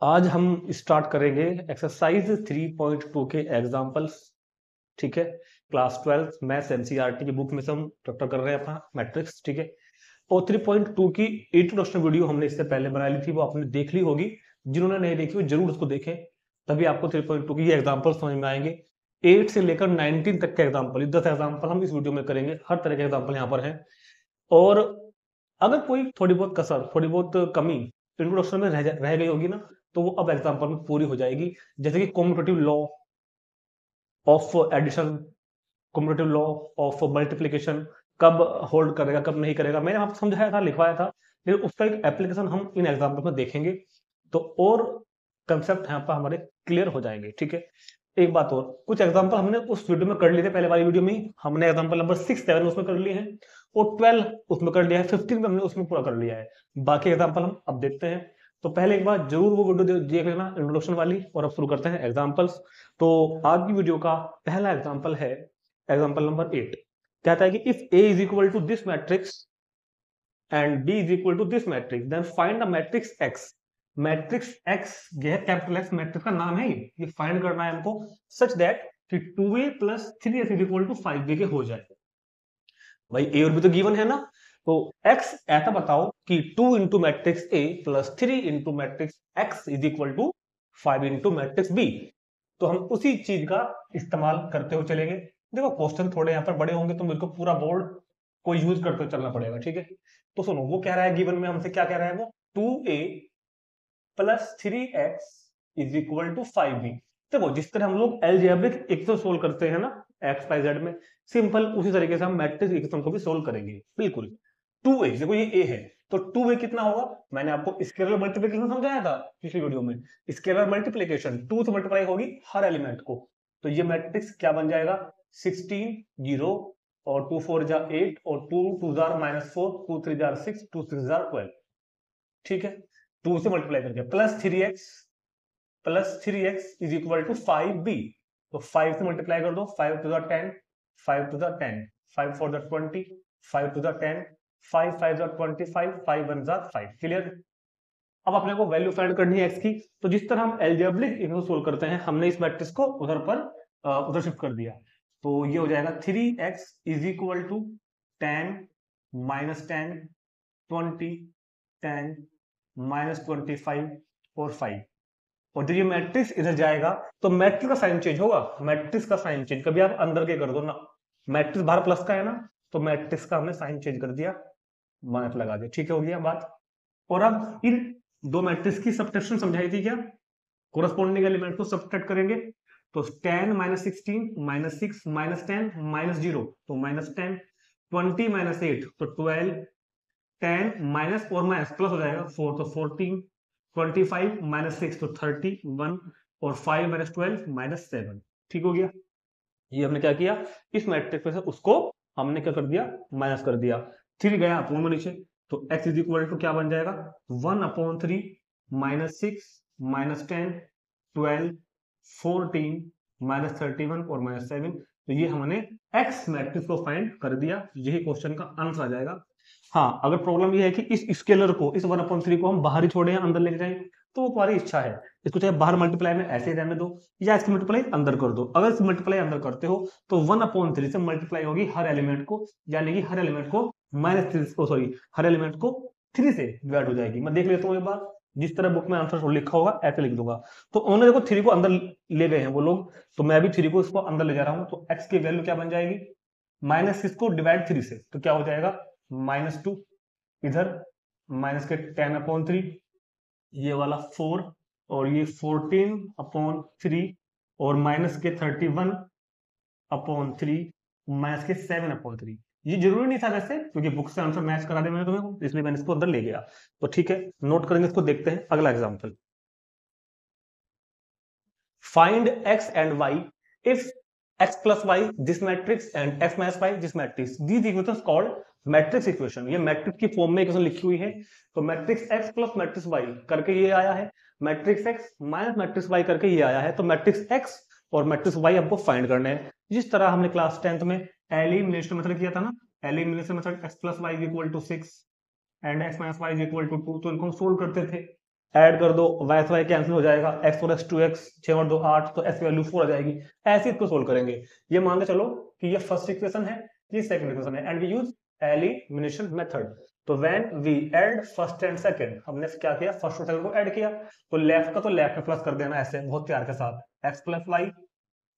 आज हम स्टार्ट करेंगे एक्सरसाइज 3.2 के एग्जाम्पल्स। ठीक है, क्लास 12 मैथ्स एनसीईआरटी की बुक में से हम चैप्टर कर रहे हैं अपना मैट्रिक्स। ठीक है, और 3.2 की इंट्रोडक्शन वीडियो हमने इससे पहले बना ली थी, वो आपने देख ली होगी। जिन्होंने नहीं देखी वो जरूर उसको देखें, तभी आपको 3.2 की एग्जाम्पल समझ में आएंगे। 8 से लेकर 19 तक के एग्जाम्पल, 10 एग्जाम्पल हम इस वीडियो में करेंगे। हर तरह के एग्जाम्पल यहाँ पर हैं। और अगर कोई थोड़ी बहुत कसर, थोड़ी बहुत कमी इंट्रोडक्शन में रह गई होगी ना, तो वो अब एग्जाम्पल में पूरी हो जाएगी। जैसे कि competitive law of addition, competitive law of multiplication कब होल्ड करेगा कब नहीं करेगा, मैंने आपको समझाया था, लिखवाया था। फिर उसका एक एप्लीकेशन हम इन एग्जाम्पल में देखेंगे, तो और कंसेप्ट यहाँ पर हमारे क्लियर हो जाएंगे। ठीक है, एक बात और, कुछ एग्जांपल हमने उस वीडियो में कर लिए थे, पहले वाली वीडियो में ही हमने एग्जांपल नंबर 6, 7 उसमें कर लिए हैं, और 12 उसमें कर लिया है, 15 में हमने उसमें पूरा कर लिया है। बाकी एग्जांपल हम अब देखते हैं। तो पहले एक बार जरूर वो वीडियो देख लेना इंट्रोडक्शन वाली, और अब शुरू करते हैं एग्जांपल्स। तो आज की वीडियो का पहला एग्जांपल है एग्जांपल नंबर 8। कहता है कि if A is equal to this matrix and B is equal to this matrix then find the matrix X. Matrix X, ये है कैपिटल एक्स, मैट्रिक्स का नाम है ये फाइंड करना है हमको, सच दैट कि 2a plus 3s is equal to 5b के हो जाए। भाई ए और बी तो गिवन है ना, तो x ऐसा बताओ कि 2 into matrix A plus 3 into matrix X is equal to 5 into matrix B. तो हम उसी चीज का इस्तेमाल करते हुए चलेंगे। देखो क्वेश्चन थोड़े यहाँ पर बड़े होंगे, तो मेरे को पूरा बोर्ड को यूज करते हुए चलना पड़ेगा। ठीक है, तो सुनो, वो कह रहा है गिवन में हमसे, क्या कह रहा है वो, 2a plus 3x is equal to 5b। देखो जिस तरह हम लोग एलजेब्रिक इक्वेशन सोल्व करते हैं ना एक्स वाई जेड में, सिंपल उसी तरीके से हम मैट्रिक्स इक्वेशन को भी सोल्व करेंगे बिल्कुल। 2a, देखो ये a है, तो 2a कितना होगा, मैंने आपको स्केलर मल्टीप्लिकेशन समझाया था पिछली वीडियो में। स्केलर मल्टीप्लिकेशन 2 से मल्टीप्लाई होगी हर एलिमेंट को, तो ये मैट्रिक्स क्या बन जाएगा, 16 0, और 2 4 जा 8, और 2 2 जार -4, 2 3 जार 6, 2 6 जार 12। ठीक है, 2 से मल्टीप्लाई करके plus three X is equal to 5b। तो 5 से मल्टीप्लाई कर दो, 5 टू द 10, 5 टू द 10, 5 4 द 20, 5 टू द 10, 5 5 द 25, 5 1 द 5। क्लियर। अब अपने को वैल्यू फाइंड करनी है एक्स की, तो जिस तरह हम एल्जेब्रिक इक्वेशन सोल्व करते हैं, हमने इस मैट्रिक्स को उधर पर उधर शिफ्ट कर दिया। तो ये हो जाएगा 3x इज इक्वल टू 10 -10 20 10 -25 और 5। और जब ये मैट्रिक्स इधर जाएगा तो मैट्रिक्स का साइन चेंज होगा, मैट्रिक्स का साइन चेंज कभी आप अंदर के कर दो ना, मैट्रिक्स बाहर प्लस का है ना, तो मैट्रिक्स का हमने साइन चेंज कर दिया, माइनस लगा दिया। ठीक है, हो गया बात। और अब इन दो मैट्रिक्स की सब्ट्रैक्शन समझाई थी क्या, कोरस्पॉन्डिंग एलिमेंट को सब्ट्रैक्ट करेंगे। तो 10 -16 -6 -10 -0, तो -10, 20 -8 तो 12, 10 माइनस और माइनस प्लस हो जाएगा 4 तो 14, 25 -6 तो 31, और 5 -12 -7। ठीक हो गया। ये हमने क्या किया, इस मैट्रिक्स में से उसको हमने क्या कर दिया, माइनस कर दिया। 3 गया अपोन में नीचे, तो x इज इक्वल टू क्या बन जाएगा, 1/3 -6 -10 12 14 -31 और -7। तो ये हमने x मैट्रिक्स को फाइंड कर दिया, यही क्वेश्चन का आंसर आ जाएगा। हाँ, अगर प्रॉब्लम ये है कि इस स्केलर को, इस 1/3 को हम बाहर ही छोड़े या अंदर लेके जाएं, तो वो तुम्हारी इच्छा है। इसको चाहे बाहर मल्टीप्लाई में ऐसे ही रहने दो, या इसको मल्टीप्लाई अंदर कर दो। अगर इसको मल्टीप्लाई अंदर करते हो तो 1/3 से मल्टीप्लाई होगी हर एलिमेंट को, यानी कि हर एलिमेंट को सॉरी, हर एलिमेंट को 3 से डिवाइड हो जाएगी। मैं देख लेता हूँ एक बार, जिस तरह बुक में आंसर लिखा होगा ऐसे लिख दूंगा। तो उन्होंने देखो 3 को अंदर ले गए हैं वो लोग, तो मैं भी 3 को इसको अंदर ले जा रहा हूँ। तो x की वैल्यू क्या बन जाएगी, -6 को डिवाइड 3 से, तो क्या हो जाएगा, -2, इधर माइनस के 10/3, ये वाला 4, और ये 14/3, और माइनस के 31/3, माइनस के 7/3। ये जरूरी नहीं था वैसे, क्योंकि बुक से आंसर मैच करा दे मैंने तुम्हें, इसलिए मैंने इसको अंदर ले गया। तो ठीक है, नोट करेंगे इसको। देखते हैं अगला example. Find x and y if x plus y this matrix and x minus y this matrix, these equations called matrix equation. ये मैट्रिक्स की फॉर्म में इक्वेशन लिखी हुई है। तो matrix x plus matrix y करके ये आया है, matrix x minus matrix y करके ये आया है। तो मैट्रिक्स x और मैट्रिक्स y हमको फाइंड करने हैं, जिस तरह हमने क्लास 10th में एलिमिनेशन मेथड किया था ना। Elimination method x plus y equal to 6 and x minus y equal to 2, तो इनको हम सोल्व करते थे। ऐड कर दो, वाई से वाई कैंसिल हो जाएगा, एक्स और एक्स 2x, 6 और 2 8, तो एक्स की वैल्यू 4 आ जाएगी। ऐसे इसको सोल्व करेंगे। ये मान के चलो कि ये फर्स्ट इक्वेशन है, ये सेकंड इक्वेशन है, and we use elimination method. तो when we add first and second, हमने क्या किया, फर्स्ट और सेकंड को ऐड किया, तो लेफ्ट का तो लेफ्ट में प्लस कर देना ऐसे बहुत प्यार के साथ, X plus Y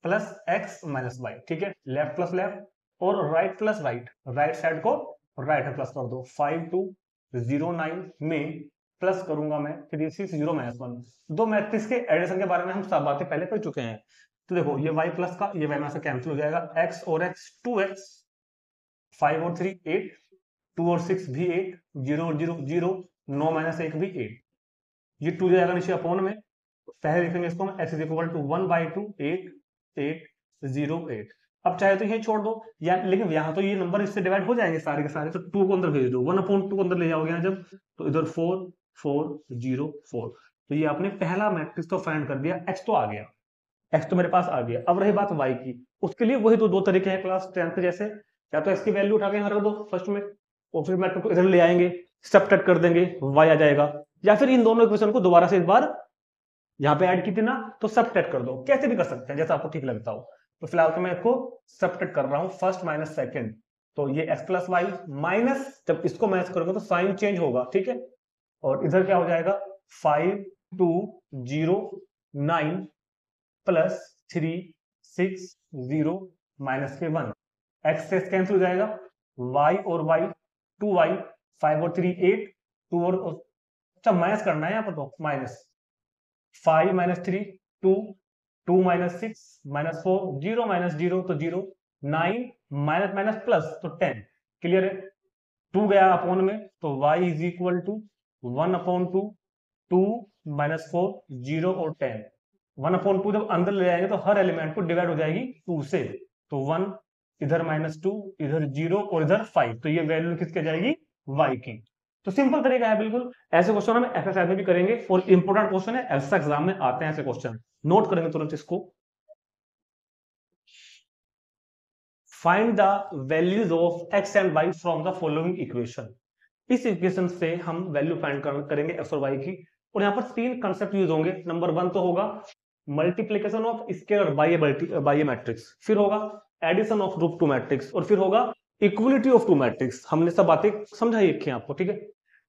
plus X minus Y, ठीक है, लेफ्ट प्लस लेफ्ट, और right plus right, right side को राइट में प्लस कर दो। 5209 में प्लस करूंगा मैं 360 माइनस 1। दो मैट्रिक्स के एडिशन के बारे में हम सब बातें पहले कर चुके हैं। तो देखो ये y प्लस का ये y में से कैंसिल हो जाएगा, x और x 2x, 5 और 3 8, 2 और 6 भी 8, 0 और 0 0, 9 माइनस 1 भी 8, ये 2 जाएगा नीचे अपॉन में, पहले लिखेंगे इसको हम x इज इक्वल टू 1/2 8 8 0 8। अब चाहे तो ये छोड़ दो या, लेकिन यहाँ तो ये नंबर इससे डिवाइड हो जाएंगे सारे के सारे, तो 2 को अंदर भेज दो, 1/2 अंदर ले जाओगे यहाँ जब, तो इधर 4 4 0 4। तो ये आपने पहला मैट्रिक्स तो फाइंड कर दिया, x तो आ गया, x तो मेरे पास आ गया। अब रही बात y की, उसके लिए वही तो दो तरीके हैं क्लास 10th के जैसे, या तो x की वैल्यू उठा के यहाँ रख दो फर्स्ट में, और फिर मैट्रिक्स को इधर ले आएंगे, सब्ट्रैक्ट कर देंगे, y आ जाएगा, या फिर इन दोनों इक्वेशन को दोबारा से एक बार यहाँ पे ऐड की थी ना, तो सब्ट्रैक्ट कर दो, कैसे भी कर सकते हैं जैसा आपको ठीक लगता हो। तो फिलहाल तो मैं इसको सब्ट्रैक्ट कर रहा हूँ, फर्स्ट माइनस सेकंड, तो ये x प्लस वाई माइनस, जब इसको माइनस करोगे तो साइन चेंज होगा, ठीक है, और इधर क्या हो जाएगा 5209 प्लस 360 माइनस के 1, एक्स से कैंसिल हो जाएगा, y और y 2y, 5 और 3 8, 2 और, अच्छा माइनस करना है यहाँ पर, तो minus 5 minus 3 2, 2 minus 6 minus 4, 0 minus 0 तो 0, 9 माइनस माइनस प्लस तो 10, क्लियर है। 2 गया अपॉन में, तो y is equal to 1/2, 2 minus 4 0 और 10, 1/2 जब अंदर ले जाएंगे तो हर एलिमेंट को डिवाइड हो जाएगी 2 से, तो 1 इधर -2 इधर 0 और इधर 5, तो ये वैल्यू किसकी जाएगी, y की। तो सिंपल तरीका है बिल्कुल, ऐसे क्वेश्चन हम एक्सरसाइज में भी करेंगे, और इंपोर्टेंट क्वेश्चन है, ऐसा एग्जाम में आते हैं ऐसे क्वेश्चन, नोट करेंगे तुरंत इसको। Find the values of x and y from the following equation. इस इक्वेशन से हम वैल्यू फाइंड करेंगे x और y की, और यहाँ पर 3 कंसेप्ट यूज होंगे। नंबर 1 तो होगा multiplication of scalar by a matrix, फिर होगा addition of group two matrix, और फिर होगा इक्वलिटी ऑफ टू मैट्रिक्स। हमने सब बातें समझाई रखी हैं आपको, ठीक है।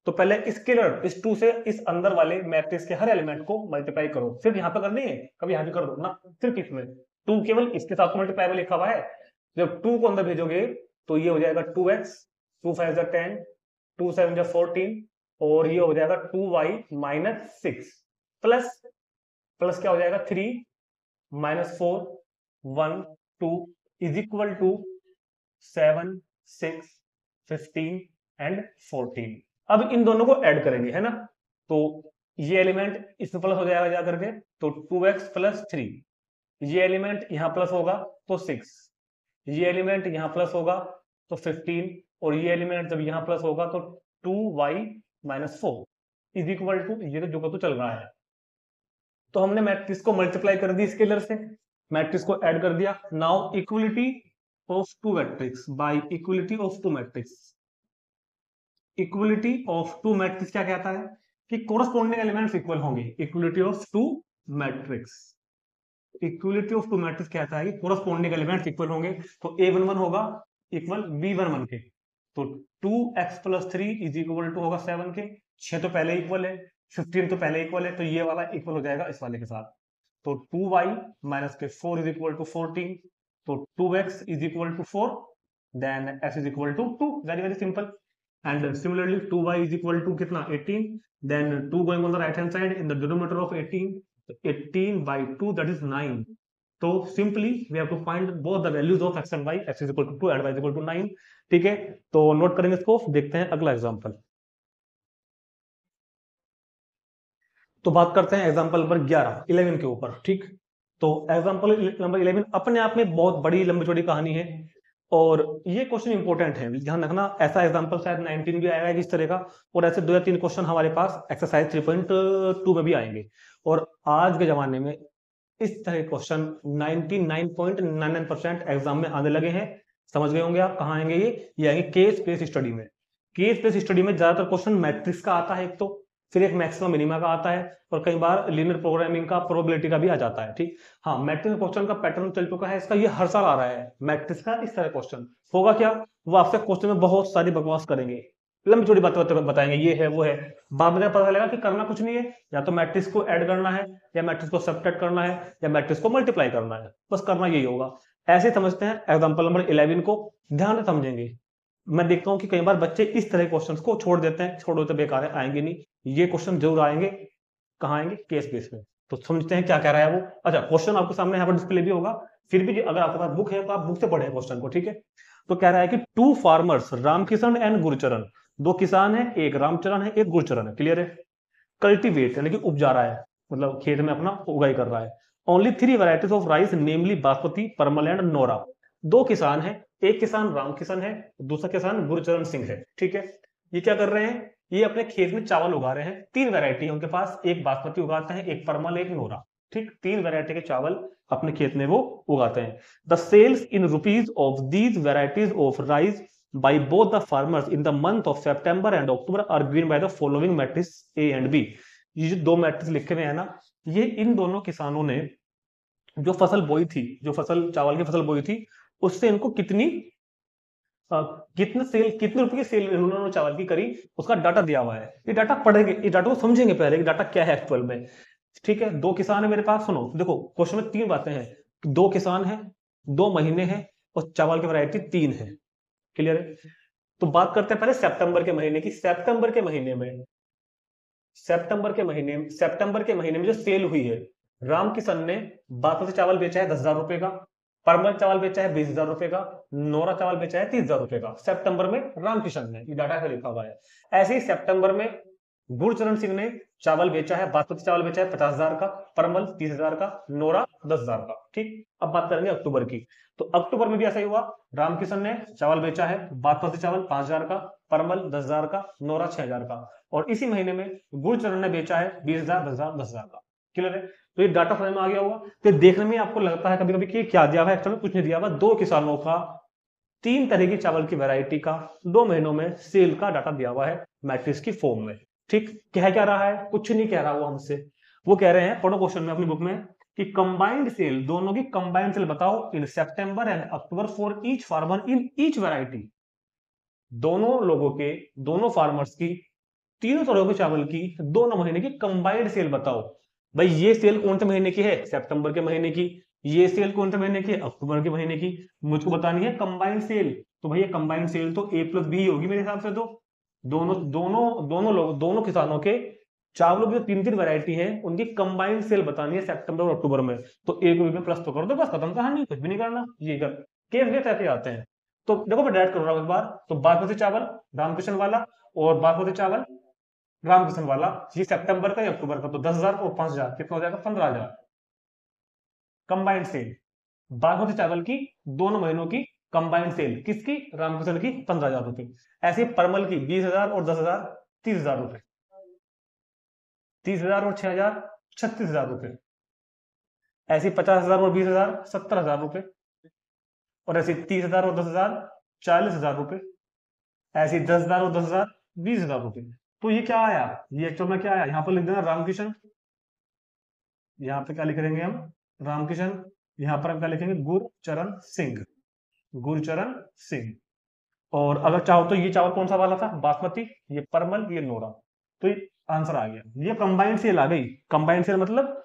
तो पहले स्केलर इस 2 से इस अंदर वाले मैट्रिक्स के हर एलिमेंट को मल्टीप्लाई करो, सिर्फ यहाँ पे करनी है, कभी यहाँ भी कर दो ना, सिर्फ इसमें 2 केवल इसके साथ मल्टीप्लाई लिखा हुआ है, जब 2 को अंदर भेजोगे तो ये हो जाएगा 2x, 2 5 10, 2 7 14, और ये हो जाएगा 2y माइनस 6, प्लस प्लस क्या हो जाएगा 3 minus 4 1 2 is equal to 7 6 15 and 14। अब इन दोनों को ऐड करेंगे, है ना, तो ये एलिमेंट इसमें प्लस हो जाएगा जा करके, तो 2x प्लस 3, ये एलिमेंट यहां प्लस होगा तो 6, ये एलिमेंट यहां प्लस होगा तो 15, और ये एलिमेंट जब यहां प्लस होगा तो 2y minus 4 is equal to, ये तो जो तो चल रहा है, तो हमने मैट्रिक्स को मल्टीप्लाई कर दी स्केलर से, मैट्रिक्स को ऐड कर दिया। Now equality of two matrix by equality of two matrix, equality of two matrix क्या कहता है कि कोरस्पॉन्डिंग एलिमेंट्स इक्वल होंगे, equality of two matrix, equality of two matrix कहता है कि कोरस्पॉन्डिंग एलिमेंट्स इक्वल होंगे, तो a11 होगा इक्वल b11 के, तो 2x plus 3 is equal to होगा 7 के, 6 तो पहले इक्वल है, 15 तो पहले इक्वल है, तो ये वाला इक्वल हो जाएगा इस वाले के साथ, तो 2y माइनस के 4 इज इक्वल टू 14, तो 2x is equal to 4, then x is equal to 2, very very simple. And similarly 2y is equal to कितना 18, then 2 going on the right hand side in the denominator of 18, 18 by 2 that is 9, तो simply we have to find both the values of x and y, x is equal to 2 and y is equal to 9, ठीक है। तो note करेंगे इसको, देखते हैं अगला example. तो बात करते हैं एग्जांपल नंबर 11 के ऊपर, ठीक। तो एग्जांपल नंबर 11 अपने आप में बहुत बड़ी लंबी चौड़ी कहानी है, और ये क्वेश्चन इंपॉर्टेंट है, ध्यान रखना, ऐसा एग्जांपल शायद 19 भी आएगा इस तरह का, और ऐसे 2 या 3 क्वेश्चन हमारे पास एक्सरसाइज 3.2 में भी आएंगे, और आज के जमाने में इस तरह के क्वेश्चन 99.99% एग्जाम में आने लगे हैं। समझ गए होंगे आप कहाँ आएंगे, ये आएंगे केस बेस्ड स्टडी में। केस बेस्ड स्टडी में ज्यादातर क्वेश्चन मैट्रिक्स का आता है, एक तो फिर एक मैक्सिमम मिनिमा का आता है, और कई बार लीनियर प्रोग्रामिंग का प्रोबेबिलिटी का भी आ जाता है। ठीक, हाँ, मैट्रिक्स क्वेश्चन का पैटर्न चल चुका है इसका, ये हर साल आ रहा है मैट्रिक्स का इस तरह क्वेश्चन होगा। क्या वो आपसे क्वेश्चन में बहुत सारी बकवास करेंगे, लंबी चौड़ी बातें बताएंगे, ये है वो है, बाद में पता चलेगा कि करना कुछ नहीं है, या तो मैट्रिक्स को ऐड करना है, या मैट्रिक्स को सब्ट्रैक्ट करना है, या मैट्रिक्स को मल्टीप्लाई करना है, बस करना यही होगा। ऐसे समझते हैं एग्जाम्पल नंबर 11 को, ध्यान से समझेंगे। मैं देखता हूं कि कई बार बच्चे इस तरह क्वेश्चंस को छोड़ देते हैं, छोड़ देते बेकार है, आएंगे नहीं, ये क्वेश्चन जरूर आएंगे। कहाँ आएंगे? केस बेस में। तो समझते हैं क्या कह रहा है वो। अच्छा, क्वेश्चन आपके सामने यहाँ पर डिस्प्ले भी होगा, फिर भी अगर आपके पास बुक है तो आप बुक से पढ़े क्वेश्चन को, ठीक है। तो कह रहा है कि two farmers Ramkishan and Gurcharan, दो किसान है, एक रामचरण है, एक गुरचरण है, क्लियर है। कल्टीवेट यानी कि उपजा रहा है, मतलब खेत में अपना उगाई कर रहा है। ओनली 3 वैरायटीज ऑफ राइस नेमली बासमती, परमल एंड नोरा। दो किसान है, एक किसान रामकिशन है, दूसरा किसान गुरचरण सिंह है, ठीक है। ये क्या कर रहे हैं? ये अपने खेत में चावल उगा रहे हैं, 3 वैरायटी है उनके पास, एक बासमती उगाते हैं, एक परमल, एक नोरा, ठीक, 3 वैरायटी के चावल अपने खेत में वो उगाते हैं। The sales in rupees of these varieties of rice by both the farmers in the month of September and October are given by the following matrix A and B। ये जो दो मैट्रिक्स लिखे हुए हैं ना, ये इन दोनों किसानों ने जो फसल बोई थी, जो फसल चावल की फसल बोई थी, उससे इनको कितनी कितने रुपए की सेल इन्होंने चावल की करी, उसका डाटा दिया हुआ है। ये डाटा पढ़ेंगे, ये डाटा को समझेंगे पहले कि डाटा क्या है एक्चुअल में, ठीक है। दो किसान है मेरे पास, सुनो देखो क्वेश्चन में 3 बातें हैं, 2 किसान है, 2 महीने हैं, और चावल की वैरायटी 3 है, क्लियर है। तो बात करते हैं पहले सितंबर के महीने की। सितंबर के महीने में जो सेल हुई है, रामकिशन ने बासमती चावल बेचा है 10,000 रुपए का, परमल चावल बेचा है 20,000 रुपए का, नोरा चावल बेचा है 30,000 रुपए का, सितंबर में रामकिशन ने, ये डाटा से लिखा हुआ है। ऐसे ही सितंबर में गुरचरण सिंह ने चावल बेचा है, बासमती चावल बेचा है 50,000 का, परमल 30,000 का, नोरा 10,000 का, ठीक। अब बात करेंगे अक्टूबर की, तो अक्टूबर में भी ऐसा ही हुआ, रामकिशन ने चावल बेचा है, बासमती चावल 5,000 का, परमल 10,000 का, नोरा 6,000 का, और इसी महीने में गुरचरण ने बेचा है 20,000, 10,000, 10,000 का, क्लियर है। तो ये डाटा समझ में आ गया होगा। तो देखने में आपको लगता है कभी कभी कि क्या दिया हुआ है, एक्चुअली कुछ नहीं दिया हुआ, 2 किसानों का 3 तरह की चावल की वैरायटी का 2 महीनों में सेल का डाटा दिया हुआ है मैट्रिक्स की फॉर्म में, ठीक। क्या रहा है? कुछ नहीं कह रहा वो हमसे, वो कह रहे हैं, पढ़ो क्वेश्चन में अपनी बुक में, कि कंबाइंड सेल, दोनों की कंबाइंड सेल बताओ in September and October for each farmer in each variety. दोनों लोगों के, दोनों फार्मर्स की, तीनों तरह के चावल की दोनों महीने की कंबाइंड सेल बताओ। भाई ये सेल कौन से महीने की है? सितंबर के महीने की। ये सेल कौन से महीने की है? अक्टूबर के महीने की। मुझको बतानी है कंबाइंड सेल, तो भैया कंबाइंड सेल तो A प्लस बी होगी मेरे हिसाब से। तो दोनों किसानों के चावलों की जो 3 वैरायटी है उनकी कंबाइंड सेल बतानी है सितंबर और अक्टूबर में। तो एक में प्लस तो कर दो, बस खत्म कहानी, कुछ भी नहीं करना। ये कर केस ऐसे आते हैं। तो देखो मैं डायरेक्ट कर रहा हूं एक बार। तो बासमती चावल रामकिशन वाला, और बासमती चावल रामकिशन वाला, ये सितंबर का या अक्टूबर का, तो 10,000 और 5,000 कितना हो जाएगा? 15,000 कंबाइंड सेल। बासमती चावल की दोनों महीनों की कंबाइंड सेल किसकी? रामकिशन की 15,000 रुपए। ऐसे परमल की 20,000 और 10,000 30,000 रुपए, 30,000 और 6,000 36,000 रुपए। ऐसे 50,000 और 20,000 17,000 रुपए, और ऐसे 30,000 और 10,000 40,000 रुपए। ऐसे 10,000 और 10,000 20,000 रुपए। तो ये क्या आया? ये एक्चुअल में क्या आया? यहाँ पर लिख देना रामकिशन, यहाँ पे क्या लिख देंगे हम? रामकिशन। यहाँ पर हम क्या लिखेंगे? गुरचरण सिंह, गुरचरण सिंह। और अगर चाहो तो ये चावल कौन सा वाला था? बासमती, ये परमल, ये नोरा। तो ये आंसर आ गया। ये कंबाइंड सेल आ गई। कंबाइंड सेल मतलब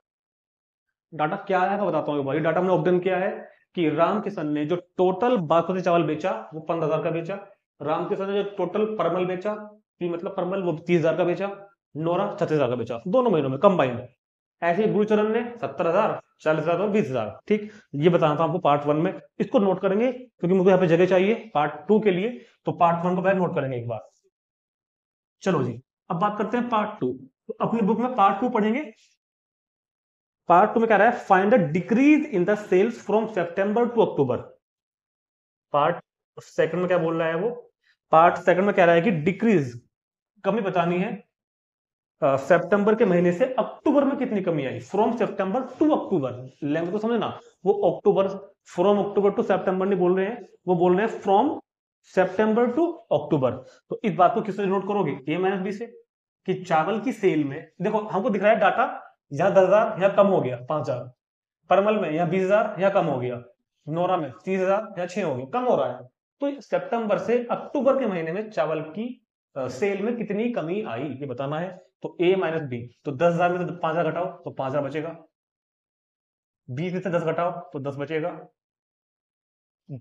डाटा क्या आया था बताता हूँ। डाटा हमने ऑब्टेन किया है कि रामकिशन ने जो टोटल बासमती चावल बेचा वो 15,000 का बेचा। रामकिशन ने जो टोटल परमल बेचा, मतलब परमल, वो 30,000 का बेचा। नोरा 36,000 का बेचा, दोनों महीनों में कंबाइंड। ऐसे ही गुरचरण ने 70,000, 40,000 और 20,000, ठीक। ये बताना था आपको पार्ट 1 में। इसको नोट करेंगे क्योंकि मुझे यहाँ पे जगह चाहिए पार्ट 2 के लिए, तो पार्ट 1 को पहले नोट करेंगे एक बार। चलो जी, अब बात करते हैं पार्ट 2। तो अपनी बुक में पार्ट 2 पढ़ेंगे। पार्ट 2 में क्या रहा है? Find the decrease in the sales from September to October. Part second में क्या बोल रहा है वो? पार्ट सेकंड में कह रहा है कि डिक्रीज, कमी बतानी है सितंबर के महीने से अक्टूबर में कितनी कमी आई। From September to October, length को समझना। वो अक्टूबर, फ्रॉम अक्टूबर टू सितंबर नहीं बोल रहे हैं, वो बोल रहे हैं फ्रॉम सितंबर टू अक्टूबर। तो इस बात को किससे नोट करोगे? A - B से। कि चावल की सेल में, देखो हमको दिख रहा है डाटा, यहाँ 10,000 यहाँ कम हो गया 5,000, परमल में यहाँ 20,000 यहाँ कम हो गया, नोरा में 30,000 यहाँ 6 हो गया, कम हो रहा है। तो सितंबर से अक्टूबर के महीने में चावल की सेल में कितनी कमी आई ये बताना है। तो ए माइनस बी, तो 10,000 में से 5,000 घटाओ तो 5,000 बचेगा, 20 में से 10 घटाओ तो 10 बचेगा,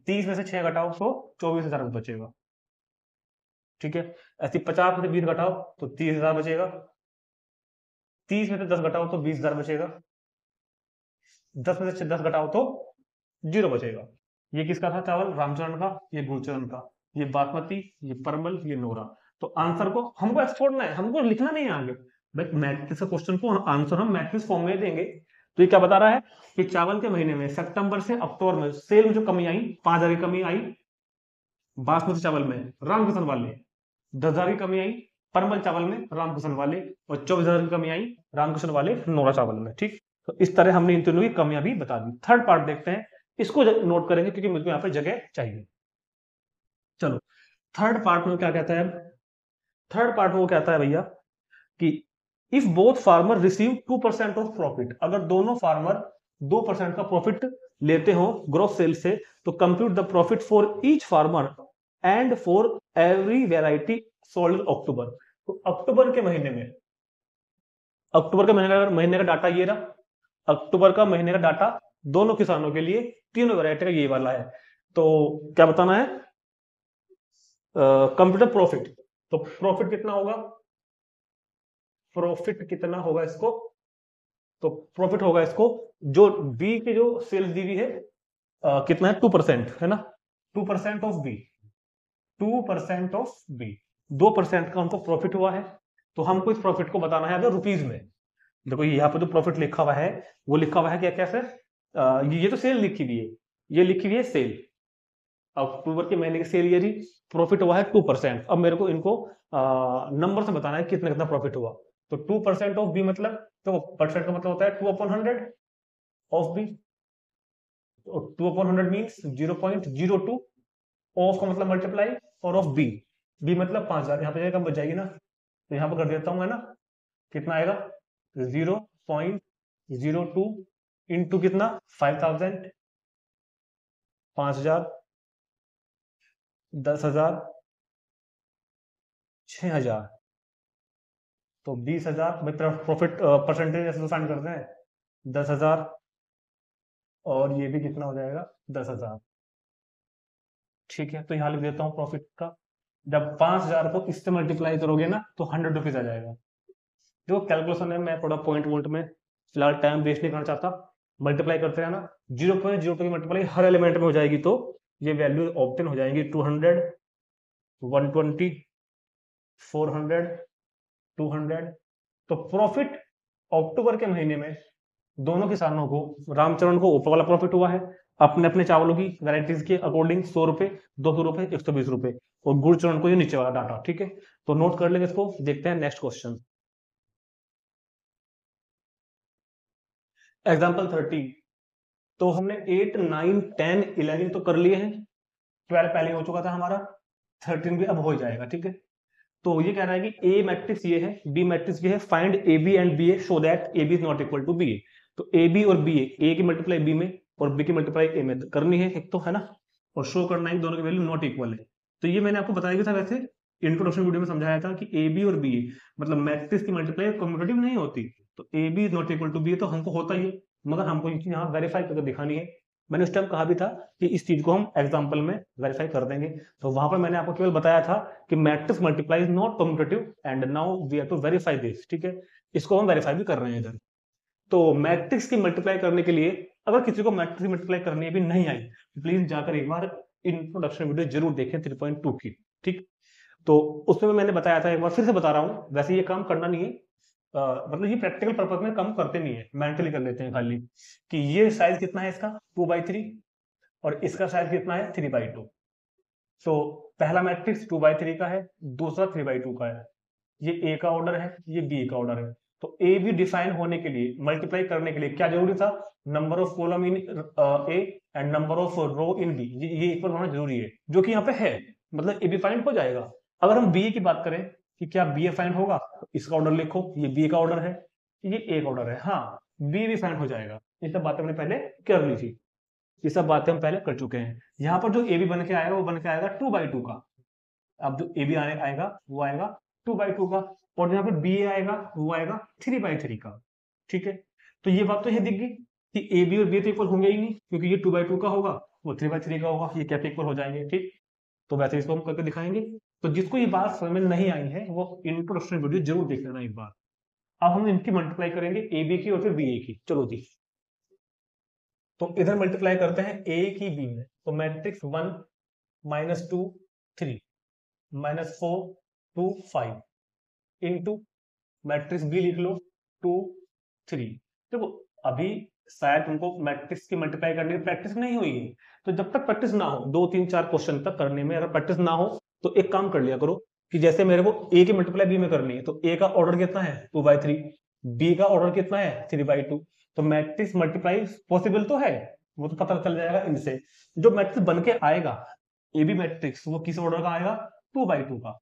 30 में से 6 घटाओ तो 24,000 बचेगा, ठीक है। ऐसे 50 में से 20 घटाओ तो 30,000 बचेगा, 30 में से 10 घटाओ तो 20,000 बचेगा, 10 में से 10 घटाओ तो 0 बचेगा। ये किसका था चावल? रामचरण का, ये गुरचरण का, ये बासमती, ये परमल, ये नोरा। तो आंसर को हमको एक्सपोर्टना है, हमको लिखना नहीं है आगे भाई। मैट्रिक्स का क्वेश्चन को आंसर हम मैट्रिक्स फॉर्म में देंगे। तो ये क्या बता रहा है कि चावल के महीने में सितंबर से अक्टूबर में सेल में जो कमी आई, 5,000 की कमी आई बासमती चावल में रामकिशन वाले, 10,000 की कमी आई परमल चावल में रामकिशन वाले, और 24,000 की कमी आई रामकिशन वाले नोरा चावल में, ठीक। तो इस तरह हमने इन तीनों की कमियां भी बता दी। थर्ड पार्ट देखते हैं, इसको नोट करेंगे क्योंकि मुझको यहाँ पे जगह चाहिए। चलो थर्ड पार्ट में क्या कहता है? थर्ड पार्ट में वो कहता है भैया कि if both farmer receive 2% of profit, अगर दोनों फार्मर 2% का प्रॉफिट लेते हो ग्रोस सेल से, तो compute the profit for each farmer and for every variety sold in October. तो अक्टूबर के महीने में, अक्टूबर के महीने का डाटा ये रहा, अक्टूबर का महीने का डाटा दोनों किसानों के लिए, तीनों वैरायटी का ये वाला है। तो क्या बताना है? Computer profit. तो प्रॉफिट कितना होगा? प्रॉफिट कितना होगा इसको? तो प्रॉफिट होगा इसको, जो बी की जो सेल्स दी हुई है कितना है? 2% है ना, 2% ऑफ बी, 2% ऑफ बी, 2% का उनको प्रॉफिट हुआ है। तो हमको इस प्रॉफिट को बताना है अगर रुपीज में। देखो यहाँ पे जो प्रॉफिट लिखा हुआ है वो लिखा हुआ है क्या कैसे? ये तो सेल लिखी हुई है, ये लिखी हुई है सेल, अक्टूबर के महीने की सेल ये रही, प्रॉफिट हुआ है 2%। अब मेरे को इनको नंबर से बताना है कितना कितना प्रॉफिट हुआ। तो 2% ऑफ बी मतलब, तो परसेंट का मतलब होता है 2/100 ऑफ बी, 2/100 मीन्स 0.02, ऑफ का मतलब मल्टीप्लाई, और ऑफ बी, बी मतलब 5,000, यहाँ पे जगह कम बच जाएगी ना, तो यहाँ पर कर देता हूँ है ना, कितना आएगा? 0.02 इंटू कितना? 5,000, 5,000, 10,000, 6,000, तो 20,000। प्रॉफिट परसेंटेज ऐसे फाइंड करते हैं, 10,000, और ये भी कितना हो जाएगा? 10,000, ठीक है। तो यहाँ लिख देता हूँ प्रॉफिट का, जब 5,000 को इससे मल्टीप्लाई करोगे ना तो 100 रुपीज आ जाएगा। जो कैलकुलेशन है, मैं थोड़ा पॉइंट वॉइंट में फिलहाल टाइम वेस्ट नहीं करना चाहता, मल्टीप्लाई करते रहना, 0.02 की मल्टीप्लाई हर एलिमेंट में हो जाएगी, तो ये वैल्यू ऑब्टेन हो जाएगी 200, 120, 400, 200। तो प्रॉफिट अक्टूबर के महीने में दोनों किसानों को, रामचरण को ऊपर वाला प्रॉफिट हुआ है अपने अपने चावलों की वैरायटीज के अकॉर्डिंग 100 रुपए, 200 रुपए, 120 रुपए, और गुड़चरण को ये नीचे वाला डाटा, ठीक है। तो नोट कर लेंगे इसको। देखते हैं नेक्स्ट क्वेश्चन, एग्जाम्पल 30। तो हमने 8, 9, 10, 11 तो कर लिए हैं, 12 पहले हो चुका था हमारा, 13 भी अब हो जाएगा, ठीक है। तो ये कह रहा है कि ए मैट्रिक्स ये है, बी मैट्रिक्स ये है, find A B and B A show that A B is not equal to B A. तो ए बी और बी ए की मल्टीप्लाई बी में और बी की मल्टीप्लाई ए में करनी है एक तो, है ना, और शो करना है दोनों की वैल्यू नॉट इक्वल है। तो ये मैंने आपको बताया भी था वैसे, इंट्रोडक्शन वीडियो में समझाया था कि ए बी और बी ए मतलब मैट्रिक्स की मल्टीप्लाई कम्यूटेटिव नहीं होती। तो A B is not equal to B A तो हमको होता ही है, मगर हमको ये चीज यहाँ वेरीफाई करके दिखानी है। मैंने उस टाइम कहा भी था कि इस चीज को हम एग्जाम्पल में वेरीफाई कर देंगे। तो वहां पर मैंने आपको केवल बताया था कि matrix multiply is not commutative and now we have to verify this, ठीक है। इसको हम वेरीफाई भी कर रहे हैं इधर। तो मैट्रिक्स की मल्टीप्लाई करने के लिए, अगर किसी को मैट्रिक्स की मल्टीप्लाई करनी भी नहीं आई, प्लीज जाकर एक बार इंट्रोडक्शन वीडियो जरूर देखें 3.2 की, ठीक। तो उसमें मैंने बताया था, एक बार फिर से बता रहा हूं, वैसे ये काम करना नहीं है, मतलब ये प्रैक्टिकल पर्पज में काम करते नहीं है, मेंटली कर लेते हैं खाली, कि ये साइज कितना है इसका 2/3 और इसका साइज कितना है 3/2। तो पहला मैट्रिक्स 2/3 का है, दूसरा 3/2 का है, ये ए का ऑर्डर है, ये बी का ऑर्डर है। तो ए बी डिफाइन होने के लिए, मल्टीप्लाई करने के लिए क्या जरूरी था? Number of column in A and number of row in B, ये इक्वल होना जरूरी है, जो कि यहाँ पे है, मतलब ए बी फाइंड हो जाएगा। अगर हम बी की बात करें कि क्या बी ए फाइंड होगा, इसका ऑर्डर लिखो, ये बी का ऑर्डर है, ये ए का ऑर्डर है, हाँ बी भी फाइंड हो जाएगा। ये सब बातें हमने पहले कर ली थी, ये सब बातें हम पहले कर चुके हैं। यहाँ पर जो ए बी बन के आएगा वो बन के आएगा 2/2 का। अब जो ए बी आने आएगा वो आएगा 2/2 का, और यहाँ पर बी ए आएगा वो आएगा 3/3 का। ठीक है, तो ये बात तो ये दिख गई कि ए बी और बी तो इक्वल होंगे ही नहीं, क्योंकि ये 2/2 का होगा, वो 3/3 का होगा, ये कैसे इक्वल हो जाएंगे। ठीक, तो वैसे इसको हम करके दिखाएंगे। तो जिसको ये बात समझ में नहीं आई है वो इंट्रोडक्शन वीडियो जरूर देख लेना एक बार। अब हम इनकी मल्टीप्लाई करेंगे ए बी की और फिर बी ए की। चलो जी, तो इधर मल्टीप्लाई करते हैं ए की बी में, तो मैट्रिक्स 1 -2 3 -4 2 5 इंटू मैट्रिक्स बी लिख लो 2 3। देखो अभी शायद तुमको मैट्रिक्स की मल्टीप्लाई करने की प्रैक्टिस नहीं हुई है, तो जब तक प्रैक्टिस ना हो 2 3 4 क्वेश्चन तक करने में अगर प्रैक्टिस ना हो तो एक काम कर लिया करो कि जैसे मेरे को ए की मल्टीप्लाई बी में करनी है, तो ए का ऑर्डर कितना है 2/3, बी का ऑर्डर कितना है 3/2, तो मैट्रिक्स मल्टीप्लाई पॉसिबल तो है, वो तो पता चल जाएगा इनसे। जो मैट्रिक्स बन के आएगा ए बी मैट्रिक्स वो किस ऑर्डर का आएगा 2/2 का।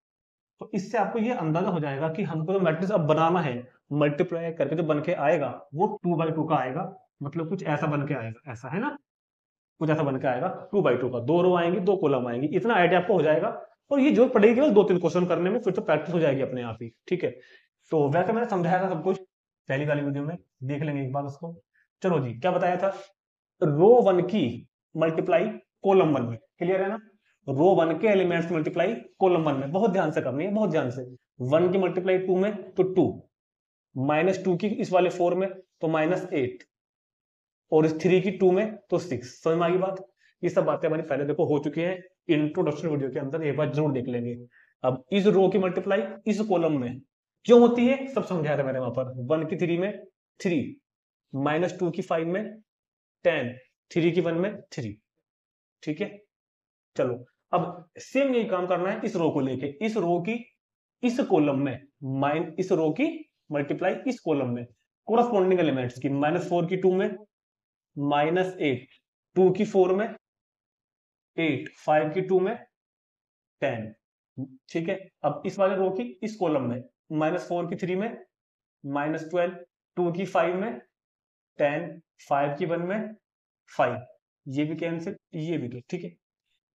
तो इससे आपको ये अंदाजा हो जाएगा कि हमको जो मैट्रिक्स अब बनाना है मल्टीप्लाई करके जो बन के आएगा वो 2/2 का आएगा, मतलब कुछ ऐसा बन के आएगा, ऐसा है ना, कुछ ऐसा बन के आएगा 2/2 का, 2 रो आएंगी 2 कॉलम आएंगी, इतना आइडिया आपको हो जाएगा। और ये जरूरत पड़ेगी केवल 2 3 क्वेश्चन करने में, फिर तो प्रैक्टिस हो जाएगी अपने आप ही। ठीक है, तो वैसे मैंने समझाया था सब कुछ पहली वाली वीडियो में, देख लेंगे एक बार उसको। चलो जी, क्या बताया था, रो 1 की मल्टीप्लाई कॉलम 1 में, क्लियर है ना, रो 1 के एलिमेंट्स मल्टीप्लाई कॉलम 1 में, बहुत ध्यान से करनी है, बहुत ध्यान से। 1 की मल्टीप्लाई 2 में तो 2, -2 की इस वाले 4 में तो -8, और इस 3 की 2 में तो 6। समझ में आ गई बात, ये सब बातें हमारी पहले देखो हो चुकी हैं इंट्रोडक्शन वीडियो के अंदर, एक बार जरूर देख लेंगे। अब इस रो की मल्टीप्लाई इस कॉलम में क्यों होती है सब समझा रहे मैंने वहां पर। 1 की 3 में 3, -2 की 5 में 10, 3 की 1 में 3। ठीक है, चलो अब सेम यही काम करना है इस रो को लेके, इस रो की इस कॉलम में इस रो की मल्टीप्लाई इस कॉलम में कोरस्पॉन्डिंग एलिमेंट्स की, -4 की 2 में, -8 2 की 4 में, 8 5 की 2 में, 10। ठीक है, अब इस वाले रो की इस कॉलम में -4 की 3 में, -12 2 की 5 में, 10 5 की 1 में, 5, ये भी कैंसिल, ये भी। ठीक है,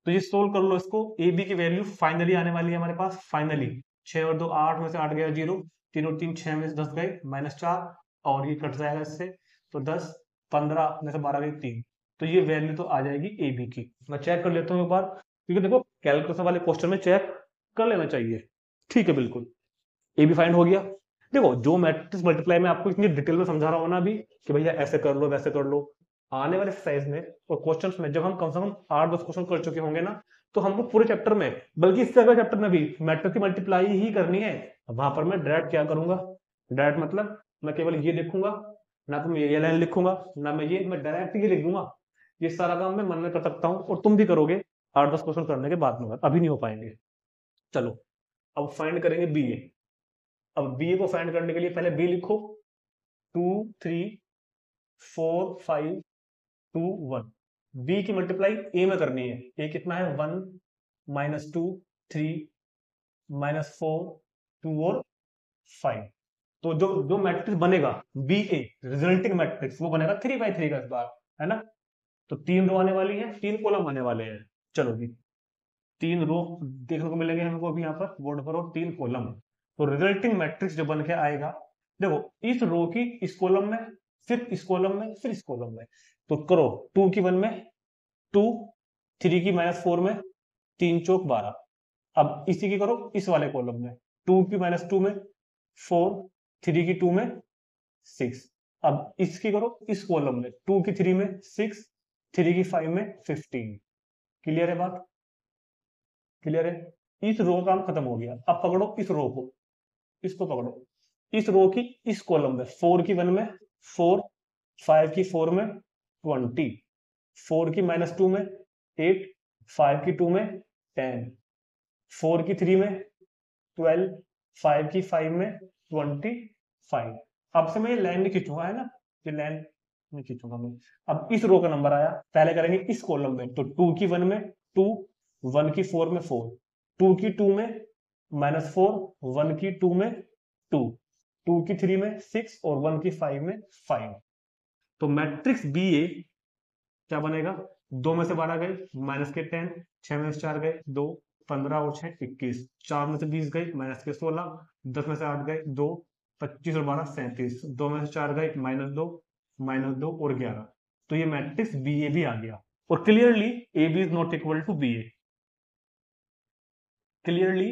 तो ये सोल्व कर लो इसको। ए बी की वैल्यू फाइनली आने वाली है हमारे पास, फाइनली 6 और 2 8 में से 8 गया 0, 3 और 3 6 में से 10 गए -4, और ये कट जाएगा इससे, तो 10 15 में से 12 गए 3, तो ये वैल्यू तो आ जाएगी ए बी की। मैं चेक कर लेता हूँ एक बार, क्योंकि देखो कैलकुलेशन वाले क्वेश्चन में चेक कर लेना चाहिए। ठीक है, बिल्कुल ए बी फाइंड हो गया। देखो जो मैट्रिक्स मल्टीप्लाई में आपको इतनी डिटेल में समझा रहा हूँ ना अभी कि भैया ऐसे कर लो वैसे कर लो, आने वाले एक्सरसाइज में और क्वेश्चंस में जब हम कम से कम 8-10 क्वेश्चन कर चुके होंगे ना, तो हमको पूरे चैप्टर में, बल्कि इससे अगले चैप्टर में भी मैट्रिक्स की मल्टीप्लाई ही करनी है। वहां पर मैं डायरेक्ट क्या करूंगा, डायरेक्ट मतलब मैं केवल ये देखूंगा ना, तो मैं ये लाइन लिखूंगा ना, मैं डायरेक्ट ये लिख दूंगा। ये सारा काम मैं मन में कर सकता हूँ और तुम भी करोगे 8-10 क्वेश्चन करने के बाद में, अभी नहीं हो पाएंगे। चलो अब फाइंड करेंगे बी ए। अब बी ए को फाइंड करने के लिए पहले बी लिखो, 2 3 4 5 2 1। बी की मल्टीप्लाई ए में करनी है, ए कितना है 1 -2 3 -4 2 और 5। तो जो जो मैट्रिक्स बनेगा बी ए रिजल्टिंग मैट्रिक्स वो बनेगा 3/3 का इस बार, है ना। तो 3 रो आने वाली है, 3 कॉलम आने वाले हैं। चलो जी, 3 रो देखने को मिलेंगे हमको अभी यहाँ पर बोर्ड पर, और 3 कॉलम। तो रिजल्टिंग मैट्रिक्स जो बन के आएगा, देखो इस रो की इस कॉलम में, फिर इस कॉलम में, फिर इस कॉलम में, तो करो 2 की 1 में 2, 3 की -4 में 3 चौक 12। अब इसी की करो इस वाले कॉलम में, 2 की -2 में 4, 3 की 2 में 6। अब इसकी करो इस कॉलम में, 2 की 3 में 6, 3 की 5 में 15। क्लियर है बात, क्लियर है। इस रो का काम खत्म हो गया। अब पकड़ो इस रो को, इसको पकड़ो, इस रो की इस कॉलम में 4 की 1 में 4, 5 की 4 में 20, 4 की -2 में 8, 5 की 2 में 10, 4 की 3 में 12, 5 की 5 में 25। अब से मैं ये लाइन नहीं खींचूंगा, है ना, ये लाइन नहीं खींचूंगा मैं। अब इस रो का नंबर आया, पहले करेंगे इस कॉलम में, तो 2 की 1 में 2, 1 की 4 में 4, 2 की 2 में -4, 1 की 2 में 2, 2 की 3 में 6 और 1 की 5 में 5। तो मैट्रिक्स बी ए क्या बनेगा, 2 में से 12 गए माइनस के 10, 6 में से 4 गए 2, 15 और 6 21, 4 में से 20 गए माइनस के 16, 10 में से 8 गए 2, 25 और 12 37, 2 में से 4 गए -2 और 11। तो ये मैट्रिक्स बी ए भी आ गया। और clearly A B is not equal to B A, clearly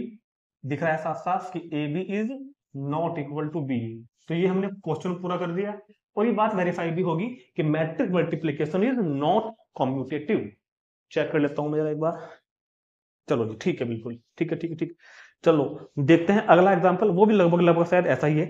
दिख रहा है साफ साफ कि A B is not equal to B A. तो ये हमने क्वेश्चन पूरा कर दिया और ये बात वेरीफाई भी होगी कि matrix multiplication is not commutative. Check कर लेता हूं मैं जरा एक बार। चलो जी ठीक है, बिल्कुल ठीक है, ठीक है, ठीक। चलो देखते हैं अगला एग्जांपल, वो भी लगभग लगभग शायद ऐसा ही है।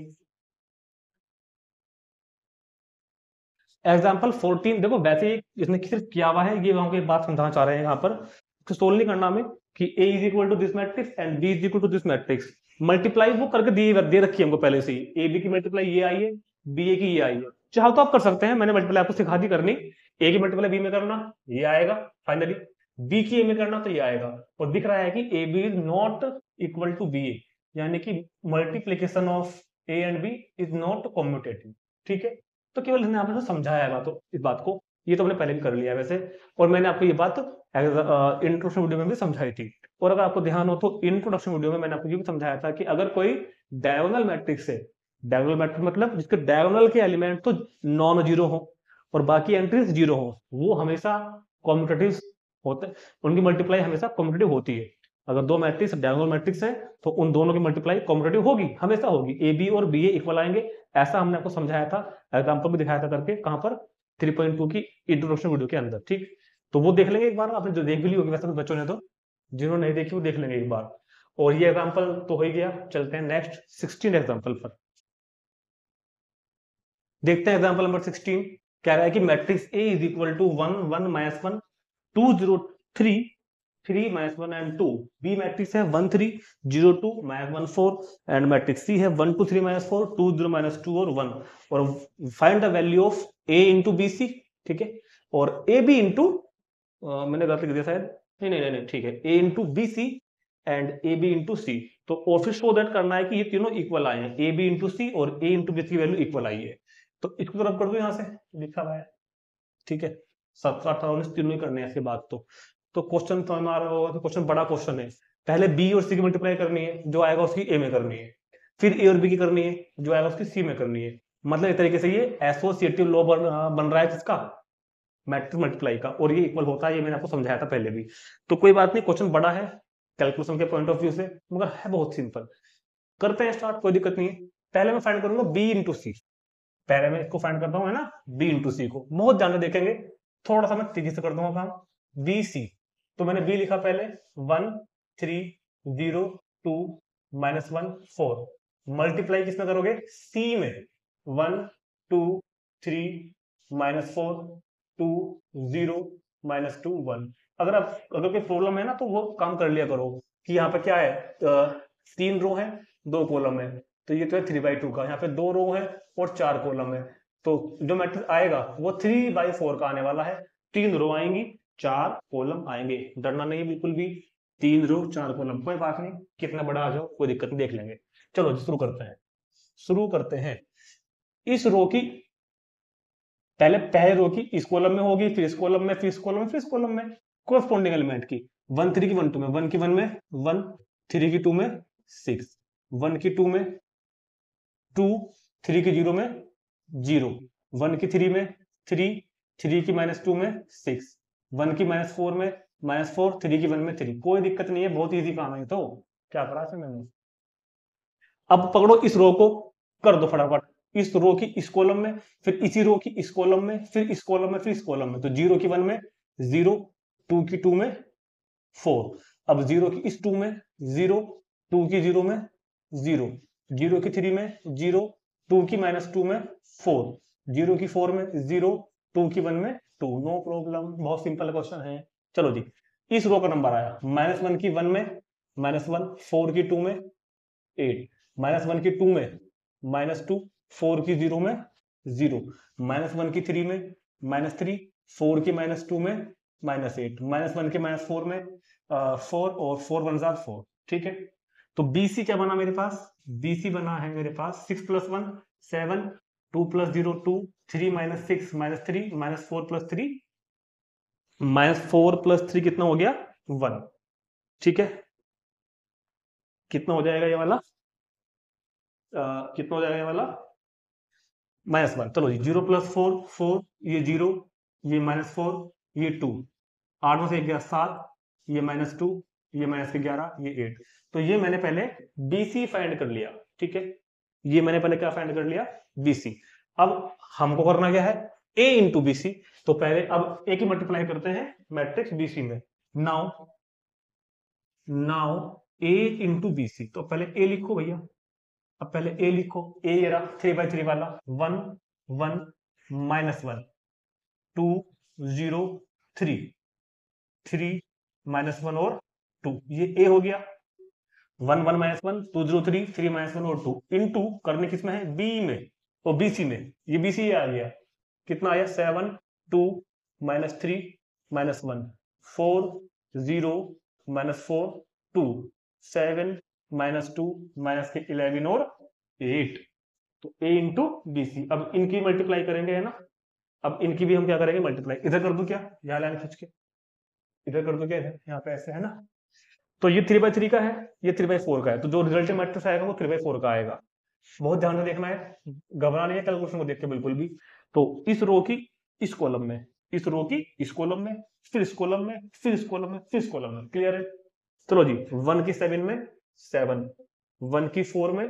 एग्जाम्पल 14 देखो, वैसे इसने सिर्फ किया हुआ है, ये हमको एक बात समझाना चाह रहे हैं यहाँ पर, सोल्व नहीं करना हमें कि a is equal to this matrix and b is equal to this matrix. Multiply वो करके दे रखी है हमको पहले से ही, a b की मल्टीप्लाई ये आई है, b a की ये आई है। चाहो तो आप कर सकते हैं, मैंने मल्टीप्लाई आपको सिखा दी करनी। a की मल्टीप्लाई b में करना, ये आएगा फाइनली। b की a में करना तो ये आएगा। और दिख रहा है कि a b is not equal to b a, यानी कि multiplication of a and b is not commutative. ठीक है, तो केवल हमने आपने समझाया है बात, इस बात को, ये तो हमने पहले भी कर लिया है वैसे। और मैंने आपको ये बात इंट्रोडक्शन वीडियो में भी समझाई थी। और अगर आपको ध्यान हो तो इंट्रोडक्शन वीडियो में मैंने आपको ये भी समझाया था कि अगर कोई डायगोनल मैट्रिक्स है, डायगोनल मैट्रिक्स मतलब जिसके डायगोनल के एलिमेंट तो नॉन जीरो हो और बाकी एंट्रीज जीरो हो, वो हमेशा कॉम्यूटेटिव होते, उनकी मल्टीप्लाई हमेशा कॉम्यूटेटिव होती है। अगर दो मैट्रिक्स डायगोनल मैट्रिक्स है तो उन दोनों की मल्टीप्लाई कॉम्यूटेटिव होगी, हमेशा होगी, ए बी और बी ए इक्वल आएंगे। ऐसा हमने आपको समझाया था, एग्जाम्पल भी दिखाया था करके, कहां पर 3.2 की इंट्रोडक्शन वीडियो के अंदर। ठीक, तो वो देख लेंगे एक बार, आपने जो देख भी ली होगी वैसे तो बच्चों ने, तो जिन्होंने नहीं देखी वो देख लेंगे एक बार। और ये एग्जाम्पल तो हो ही गया, चलते हैं नेक्स्ट 16 एग्जाम्पल पर। देखते हैं एग्जाम्पल नंबर 16 कह रहा है कि matrix A is equal to 1 1 -1 2 0 3 3 -1 and 2। B matrix है 1 3 0 2 -1 4 एंड मैट्रिक्स सी है 1 2 3 -4 2 0 -2 और 1। और find the value of A into B C. ठीक है, और ए बी इंटू, मैंने गलत लिख दिया शायद, नहीं नहीं नहीं ठीक है, A into B C and A B into C. तो और फिर शो दैट करना है कि ये तीनों इक्वल आए हैं, ए बी इंटू सी और ए इंटू बी सी की वैल्यू इक्वल आई है। तो इसको तरफ कर दो यहाँ से, लिखा हुआ है। ठीक है, 7 8 19 तीनों ही करने हैं इसके बाद। तो क्वेश्चन तो हमारा होगा, तो क्वेश्चन बड़ा क्वेश्चन है। पहले बी और सी की मल्टीप्लाई करनी है, जो आएगा उसकी ए में करनी है, फिर ए और बी की करनी है, जो आएगा उसकी सी में करनी है। मतलब एक तरीके से ये एसोसिएटिव लॉ बन रहा है किसका, मैट्रिक्स मल्टीप्लाई का, और ये इक्वल होता है, ये मैंने आपको समझाया था पहले भी। तो कोई बात नहीं, क्वेश्चन बड़ा है कैलकुलेशन के पॉइंट ऑफ व्यू से, मगर है बहुत सिंपल। करते हैं स्टार्ट, कोई दिक्कत नहीं है। पहले मैं फाइंड करूंगा बी इंटू सी, पहले मैं इसको फाइंड करता हूँ, है ना, बी इंटू सी को बहुत ध्यान से देखेंगे, थोड़ा सा मैं तेजी से कर दूंगा काम। बी सी, तो मैंने बी लिखा पहले 1 3 0 2 -1 4। मल्टीप्लाई किसमें करोगे, सी में, 1 2 3 -4 2 0 -2 1। अगर कोई प्रॉब्लम है ना तो वो काम कर लिया करो कि यहाँ पे क्या है, 3 रो है 2 कॉलम है, तो ये तो है 3/2 का, यहाँ पे 2 रो है और 4 कॉलम है। तो जो मैट्रिक्स आएगा वो 3/4 का आने वाला है। 3 रो आएंगी 4 कॉलम आएंगे, डरना नहीं बिल्कुल भी, 3 रो 4 कॉलम, कोई बात नहीं, कितना बड़ा आ जाओ कोई दिक्कत नहीं, देख लेंगे। चलो शुरू करते हैं। इस रो की पहले रो की इस कॉलम में होगी, फिर इस कॉलम में, फिर इस कॉलम में, फिर इस कॉलम में, कोरस्पॉन्डिंग एलिमेंट की 1 3 की 1 2 में, 1 की 1 में 1, 3 की 2 में 6, 1 की 2 में 2, 3 की 0 में 0, 1 की 3 में 3, 3 की -2 में 6, 1 की -4 में -4, 3 की 1 में 3। कोई दिक्कत नहीं है, बहुत इजी काम है। तो क्या करा है मैंने, अब पकड़ो इस रो को, कर दो फटाफट, इस रो की इस कॉलम में, फिर इसी रो की इस कॉलम में, फिर इस कॉलम में, फिर इस कॉलम में। तो 0 की 1 में 0, 2 की 2 में 4, अब 0 की इस 2 में 0, 2 की 0 में 0, 0 की 3 में 0, 2 की -2 में 4, 0 की 4 में 0, 2 की 1 में 2। नो प्रॉब्लम, बहुत सिंपल क्वेश्चन है। चलो जी, इस रो का नंबर आया -1 की 1 में -1, 4 की 2 में 8, -1 की 2 में -2, 4 की 0 में 0, -1 की 3 में -3, 4 की -2 में -8, -1 के -4 में 4 और 4 1 4। ठीक है, तो बीसी क्या बना मेरे पास, बीसी बना है मेरे पास 6 + 1 7, 2 + 0 2, 3 - 6 -3 -4 + 3 -4 + 3 कितना हो गया 1। ठीक है, कितना हो जाएगा ये वाला, कितना हो जाएगा ये वाला -1। चलो जी, 0 + 4 4, ये 0, ये -4, ये 2, 8 में से 1 गया 7, ये -2, ये -11, ये 8। तो ये मैंने पहले बीसी फाइंड कर लिया। ठीक है, ये मैंने पहले क्या फाइंड कर लिया, बीसी। अब हमको करना क्या है, ए इंटू बीसी। तो पहले अब ए की मल्टीप्लाई करते हैं मैट्रिक्स बीसी में। नाउ नाउ ए इंटू बीसी, तो पहले ए लिखो भैया। अब पहले ए लिखो, ए ये रहा 3/3 वाला, 1 1 -1 2 0 3 3 -1 और 2, ये ए हो गया। 1 1 -1 2 0 3 3 -1 और 2 इनटू करने किसमें है, बी में और बीसी में, ये बीसी आ गया। कितना आया 7 2 -3 -1 4 0 -4 2 7 -2 -11 और 8। तो ए इंटू बीसी। अब इनकी मल्टीप्लाई करेंगे, है ना। अब इनकी भी हम क्या करेंगे, मल्टीप्लाई। इधर कर दूं क्या, यहाँ लाइन खींच के इधर कर दूं क्या, इधर यहाँ पे ऐसे, है ना। तो ये 3/3 का है, ये 3/4 का है, तो जो रिजल्टेंट मैट्रिक्स आएगा वो 3/4 का आएगा। बहुत ध्यान से देखना है, घबराना नहीं है कैलकुलेशन को देख के बिल्कुल भी। तो इस रो की इस कॉलम में, इस रो की इस कॉलम में, फिर इस कॉलम में, फिर इस कॉलम में, फिर इस कॉलम में। क्लियर है। चलो जी, 1 की 7 में 7, 1 की 4 में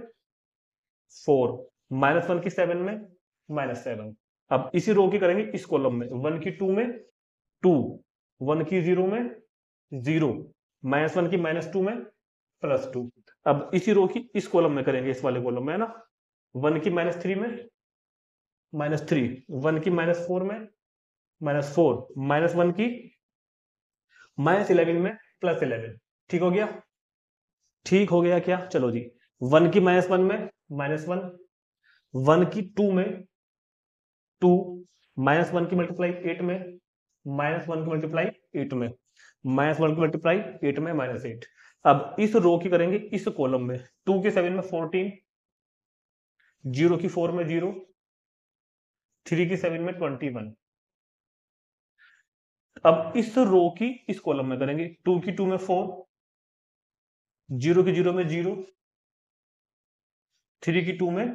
4, -1 की 7 में -7। अब इसी रो की करेंगे इस कॉलम में, 1 की 2 में 2, 1 की 0 में 0, -1 की -2 में +2। अब इसी रो की इस कॉलम में करेंगे, इस वाले कॉलम में, है ना। 1 की -3 में -3, 1 की -4 में -4, -1 की -11 में +11। ठीक हो गया, ठीक हो गया क्या। चलो जी, 1 की -1 में -1, 1 की 2 में 2, -1 की मल्टीप्लाई 8 में, -1 की मल्टीप्लाई 8 में, -1 की मल्टीप्लाई 8 में -8। अब इस रो की करेंगे इस कॉलम में, 2 की 7 में 14, 0 की 4 में 0, 3 की 7 में 21। अब इस रो की इस कॉलम में करेंगे, 2 की 2 में 4, 0 की 0 में 0, 3 की 2 में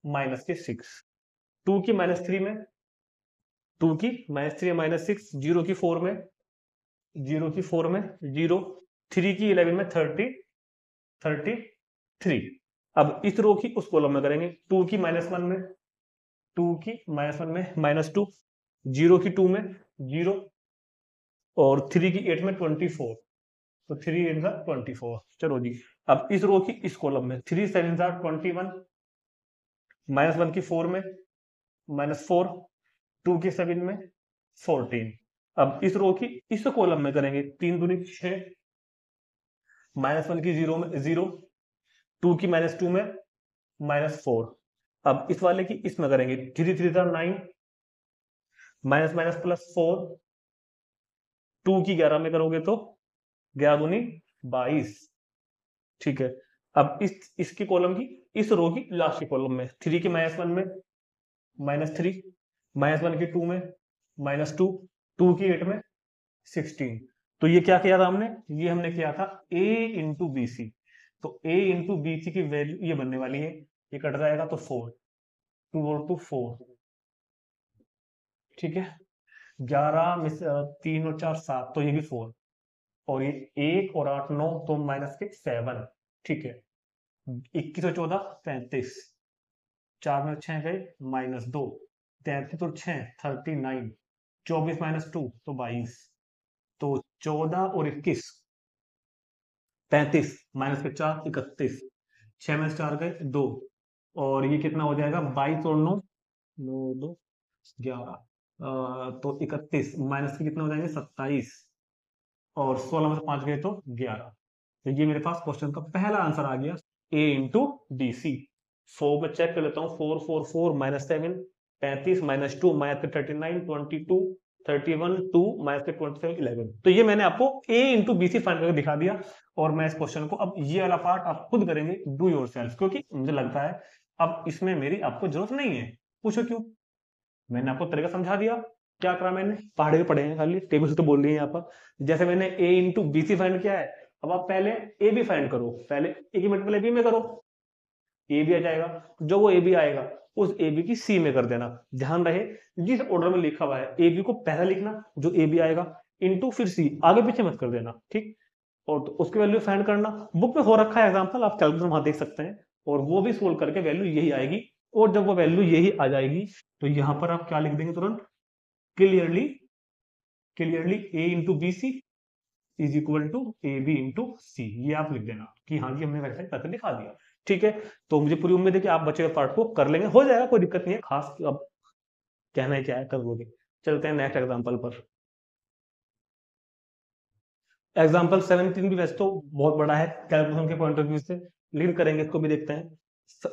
-6, 2 की -3 में 2 की -3 -6, 0 की 4 में 0 की 4 में 0, 3 की 11 में 33। अब इस रो की उस कॉलम में करेंगे, 2 की -1 में 2 की -1 में -2, 0 की 2 में 0 और 3 की 8 में 24। तो 3 8 24। चलो जी, अब इस रो की इस कॉलम में 3 7 21, -1 की 4 में -4, 2 की 7 में 14। अब इस रो की इस कॉलम में करेंगे, 3 दूनी 6, -1 की 0 में 0, 2 की -2 में -4। अब इस वाले की इसमें करेंगे, 3 3 9, -+4, 2 की 11 में करोगे तो 11 दूनी 22। ठीक है, अब इसकी कॉलम की इस रो की लास्ट की कॉलम में, 3 की -1 में -3, -1 की 2 में -2, 2 की 8 में 16। तो ये क्या किया था हमने, ये हमने किया था a इंटू बी सी। तो a इंटू बी सी की वैल्यू ये बनने वाली है, ये कट जाएगा तो 4, 2 और 2 4। ठीक है, 11 में 3 और 4 7, तो ये भी 4, और ये 1 और 8 9, तो -7। ठीक है, 21 और 14 35, 4 में 6 गए -2, 33 और 6 39, 24 -2 तो 22। तो 14 और 21 35, -4 31, 6 में 4 गए 2, और ये कितना हो जाएगा 22 और 9 9 2 11, तो 31 माइनस के कितने हो जाएंगे 27, और 16 में से 5 गए तो 11। तो ये मेरे पास क्वेश्चन का पहला आंसर आ गया, a इंटू डी सी। 4 में चेक कर लेता हूँ, 4 4 4 -7, 35 -2 -39 22 31 2 माइनस के 27 11। तो ये मैंने आपको a into B C find करके दिखा दिया। और मैं इस क्वेश्चन को अब ये वाला पार्ट आप खुद करेंगे, डू योर सेल्फ, क्योंकि मुझे लगता है अब इसमें मेरी आपको जरूरत नहीं है। पूछो क्यों? मैंने आपको तरीका समझा दिया। क्या करा मैंने? पहाड़े पढ़े हैं खाली, टेबल से तो बोल रही है यहाँ पर। जैसे मैंने a into B C find किया है, अब आप पहले ए बी फाइंड करो। पहले ए की मल्टीप्लाई बी में करो, ए बी आ जाएगा। जो वो ए बी आएगा उस ए बी की सी में कर देना। ध्यान रहे जिस ऑर्डर में लिखा हुआ है ए बी को पहला लिखना, जो ए बी आएगा, इंटू फिर सी, आगे पीछे मत कर देना, ठीक। और तो उसकी वैल्यू फाइंड करना। बुक में हो रखा है एग्जांपल, आप कैलकुलेटर वहां देख सकते हैं। और वो भी सोल्व करके वैल्यू यही आएगी। और जब वो वैल्यू यही आ जाएगी तो यहां पर आप क्या लिख देंगे तुरंत? Clearly clearly A into B C is equal to A B into C. ये आप लिख देना कि हाँ जी हमने वैसे करके दिखा दिया। ठीक है, तो मुझे पूरी उम्मीद है कि आप बचे हुए पार्ट को कर लेंगे, हो जाएगा, कोई दिक्कत नहीं है खास। अब कहना है क्या है, कर लोगे। चलते हैं नेक्स्ट एग्जांपल पर। एग्जांपल 17 भी वैसे तो बहुत बड़ा है कैलकुलेशन के पॉइंट ऑफ व्यू से, लेकिन करेंगे, इसको भी देखते हैं।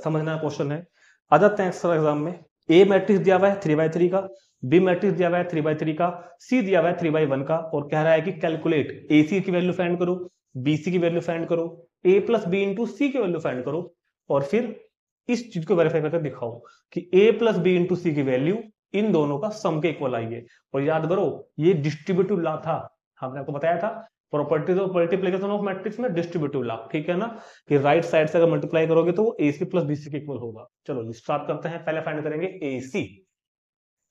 समझना क्वेश्चन है। आ जाते हैं एक्स्ट्रा एग्जाम में। ए मैट्रिक्स दिया हुआ है 3/3 का, बी मैट्रिक्स दिया हुआ है 3/3 का, सी दिया हुआ है 3/1 का, और कह रहा है कि कैलकुलेट ए सी की वैल्यू फाइंड करो, बी सी की वैल्यू फाइंड करो, ए प्लस बी इंटू सी की वैल्यू फाइंड करो, और फिर इस चीज को वेरीफाई करके दिखाओ कि ए प्लस बी इंटू सी की वैल्यू इन दोनों का सम के इक्वल आई है। और याद करो ये डिस्ट्रीब्यूटिव लॉ था, हमने आपको बताया था properties of multiplication of matrix में डिस्ट्रीब्यूटिव लॉ, ठीक है ना, कि राइट साइड से अगर मल्टीप्लाई करोगे तो वो ए सी प्लस बी सी के इक्वल होगा। चलो स्टार्ट करते हैं। पहले फाइंड करेंगे ए सी।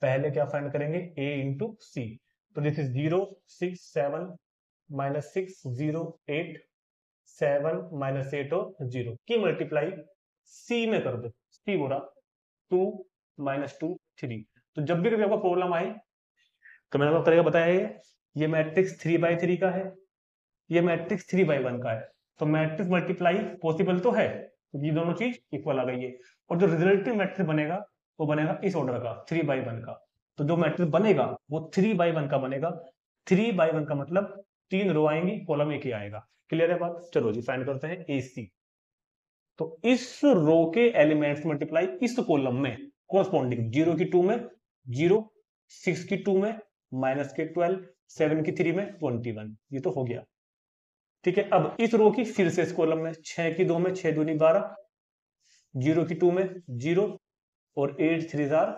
पहले क्या फाइंड करेंगे? ए इंटू सी। तो दिस इज 0 6 7 माइनस 6 0 8 7 माइनस 8 और 0 की मल्टीप्लाई सी में कर दो। सी बोला 2 माइनस 2 3। तो जब भी कभी आपको प्रॉब्लम आए तो मैंने आपको तरीका बताया है, ये मैट्रिक्स 3/3 का है, ये मैट्रिक्स 3/1 का है। तो मैट्रिक्स मल्टीप्लाई पॉसिबल तो है, क्योंकि ये दोनों चीज इक्वल आ गई है। और जो रिजल्टिव मैट्रिक्स बनेगा वो बनेगा इस ऑर्डर का 3/1 का। तो जो मैट्रिक्स बनेगा वो 3/1 का बनेगा। 3/1 का मतलब 3 रो आएंगी, कॉलम एक ही आएगा। क्लियर है बात? चलो जी फाइंड करते हैं ए सी। तो इस रो के एलिमेंट्स मल्टीप्लाई इस कॉलम में कोरस्पॉन्डिंग 0 की 2 में 0, 6 की 2 में माइनस के 12, 7 की 3 में 21। ये तो हो गया, ठीक है। अब इस रो की फिर से इस कॉलम में 6 की 2 में 6 दूनी 12, 0 की 2 में 0, और 8 3 जार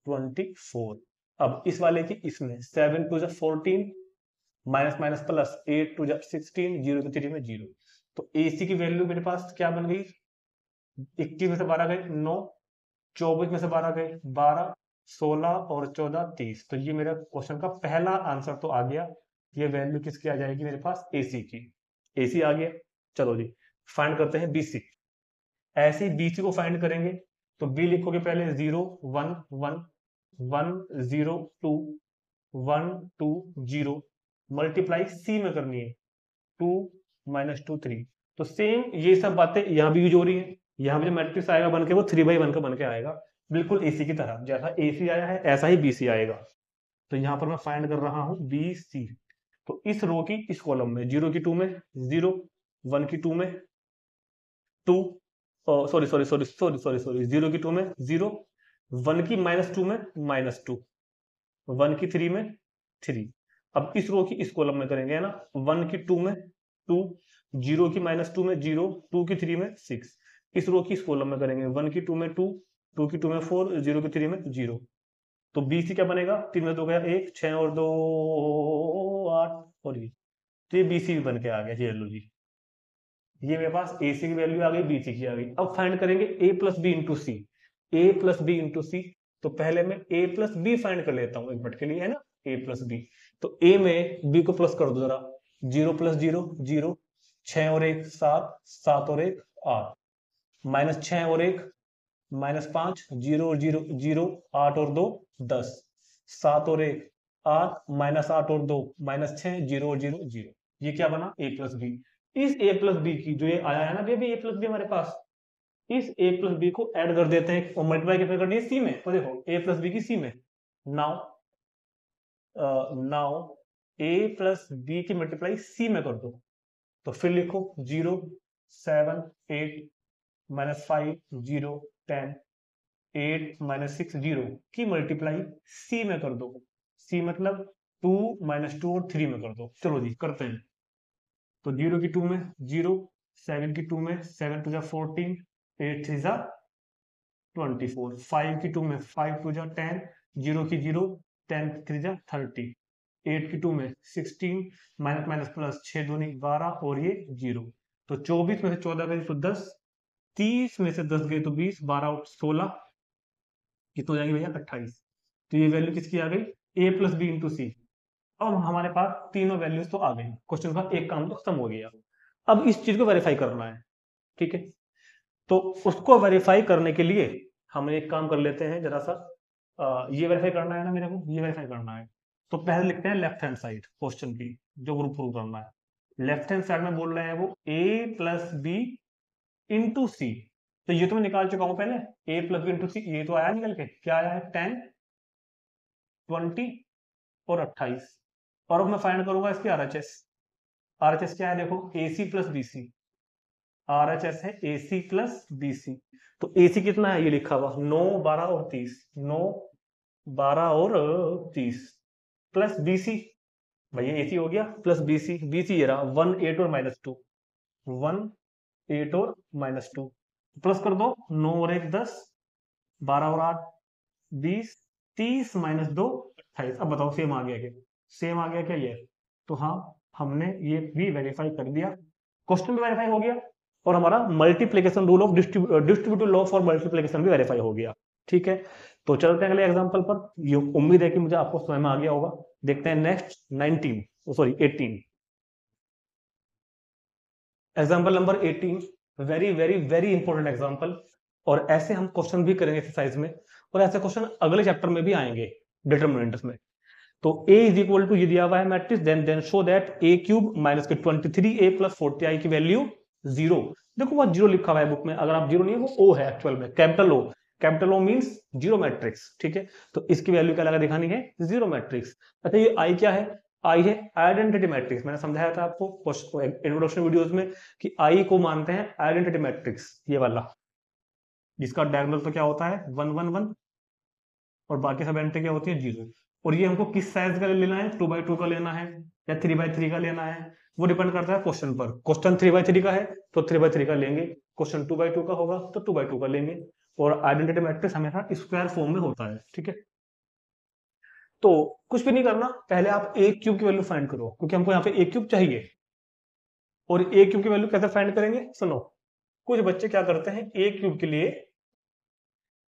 24। अब इस वाले की इसमें 7 2 jar 14, minus minus plus 8 2 jar 16, 0 की 3 में 0। तो ए सी की वैल्यू मेरे पास क्या बन गई? 21 में से 12 गए 9, 24 में से 12 गए 12, 16 और 14 30। तो ये मेरा क्वेश्चन का पहला आंसर तो आ गया। ये वैल्यू किसकी आ जाएगी मेरे पास? एसी की। एसी आ गया। चलो जी फाइंड करते हैं बीसी। ऐसे ही बीसी को फाइंड करेंगे तो बी लिखोगे पहले 0 1 1 1 0 2 1 2 0, मल्टीप्लाई सी में करनी है 2 माइनस 2 3। तो सेम ये सब बातें यहाँ भी यूज हो रही है। यहाँ भी जो मैट्रिक्स आएगा बन के वो 3/1 का बन के आएगा, बिल्कुल एसी की तरह। जैसा एसी आया है ऐसा ही बीसी आएगा। तो यहाँ पर मैं फाइंड कर रहा हूँ बी सी। तो इस रो की इस कॉलम में 0 की 2 में 0, 1 की 2 में 2, sorry sorry sorry sorry sorry sorry 0 की 2 में 0, 1 की -2 में -2, 1 की 3 में 3। अब इस रो की इस कॉलम में करेंगे, है ना, 1 की 2 में 2, 0 की -2 में 0, 2 की 3 में 6। इस रो की इस कॉलम में करेंगे 1 की 2 में 2, 2 की 2 में 4, 0 की 3 में 0। तो बी सी क्या बनेगा? 3 में 2 गया 1, 6 और 2 8, और ये तो ये बी सी भी बन के आ गया। ये लो जी, ये मेरे पास ए सी की वैल्यू आ गई, बी सी की आ गई। अब फाइंड करेंगे ए प्लस बी इंटू सी। ए प्लस बी इंटू सी। तो पहले मैं ए प्लस बी फाइंड कर लेता हूँ एक मिनट के लिए, है ना, ए प्लस बी। तो ए में बी को प्लस कर दो जरा, 0 प्लस 0 0, 6 और 1 7, 7 और 1 8, माइनस 6 और 1 -5, 0 और 0 0, 8 और 2 10, 7 और 1 8, -8 और 2 -6, 0 और 0 0। ये क्या बना? ए प्लस बी। इस ए प्लस बी की जो ये आया है ना, ये भी ए प्लस बी हमारे पास, इस ए प्लस बी को ऐड कर देते हैं और मल्टीप्लाई कैसे करनी है? सी में। तो देखो ए प्लस बी की सी में। नाउ नाउ ए प्लस बी की मल्टीप्लाई सी में कर दो। तो फिर लिखो 0 7 8 -5 0 10, 8 -6 0 की मल्टीप्लाई सी में कर दो। सी मतलब 2 - 2 और 3 में कर दो। चलो जी करते हैं। तो 0 की 2 में 0, 7 की 2 में 7 2 14, 8 3 24, 5 की 2 में 5 2 10, 0 की 0, 10 3 30, 8 की 2 में 16, माइनस माइनस प्लस 6 दूनी 12 और ये 0। तो 24 में से 14 गई तो 10, 30 में से 10 गई तो 20, 12 और 16 कितनी हो जाएंगे भैया 28। तो ये वैल्यू किसकी आ गई a प्लस बी इंटू सी। अब हमारे पास तीनों वैल्यूज तो आ गई, क्वेश्चन का एक काम तो खत्म हो गया। अब इस चीज को वेरीफाई करना है, ठीक है। तो उसको वेरीफाई करने के लिए हम एक काम कर लेते हैं जरा सा। ये वेरीफाई करना है ना मेरे को, ये वेरीफाई करना है। तो पहले लिखते हैं लेफ्ट हैंड साइड क्वेश्चन की, जो ग्रुप प्रूव करना है। लेफ्ट हैंड साइड में बोल रहे हैं वो a plus B into C. तो ये तो मैं निकाल चुका हूं पहले, a plus B into C. ये तो आया निकल के, क्या आया है 10 20 और 28। और अब मैं फाइंड करूंगा इसकी आरएचएस। आरएचएस क्या है देखो, AC प्लस BC। आरएचएस है AC प्लस BC। तो AC कितना है ये लिखा हुआ 9 12 और 30, 9 12 और 30 प्लस BC। भैया AC हो गया प्लस BC ये रहा 1 8 और -2, 1 8 और -2 प्लस कर दो, 9 और 1 10, 12 और 8 20, 30 -2 28। अब बताओ सेम आ गया क्या, सेम आ गया क्या ये? तो हाँ, हमने ये भी वेरीफाई कर दिया, क्वेश्चन भी वेरीफाई हो गया, और हमारा multiplication rule of distributive law for multiplication भी वेरीफाई हो गया। ठीक है, तो चलते हैं अगले एग्जांपल पर। ये उम्मीद है कि मुझे आपको समझ में आ गया होगा। देखते हैं next 19, sorry 18, example number 18। Very very very important example, और ऐसे हम क्वेश्चन भी करेंगे एक्सरसाइज में, और ऐसे क्वेश्चन अगले चैप्टर में भी आएंगे डिटर्मिनेंट्स में। तो a इज इक्वल टू ये दिया हुआ है matrix, then show that a cube minus के 23a प्लस 40i की वैल्यू 0। देखो वह 0 लिखा हुआ है बुक में, अगर आप 0 नहीं है वो o है एक्चुअल में, capital O। Capital O means zero matrix, ठीक है। तो इसकी वैल्यू क्या लगा दिखानी है, जीरो मैट्रिक्स। अच्छा ये i क्या है, i है आइडेंटिटी मैट्रिक्स। मैंने समझाया था आपको इंट्रोडक्शन वीडियोस में कि i को मानते हैं आइडेंटिटी मैट्रिक्स, ये वाला, जिसका डायगोनल तो क्या होता है 1 1 1, और बाकी सब एंट्री क्या होती है 0। और ये हमको किस साइज का लेना है, 2x2 का लेना है या 3x3 का लेना है, वो डिपेंड करता है क्वेश्चन पर। क्वेश्चन 3x3 का है तो 3x3 का लेंगे, क्वेश्चन 2x2 का होगा तो 2x2 का लेंगे। और आइडेंटिटी मैट्रिक्स हमेशा स्क्वायर फॉर्म में होता है, ठीक है। तो कुछ भी नहीं करना, पहले आप a क्यूब की वैल्यू फाइंड करो, क्योंकि हमको यहाँ पे a क्यूब चाहिए। और a क्यूब की वैल्यू कैसे फाइंड करेंगे, सुनो। कुछ बच्चे क्या करते हैं, a क्यूब के लिए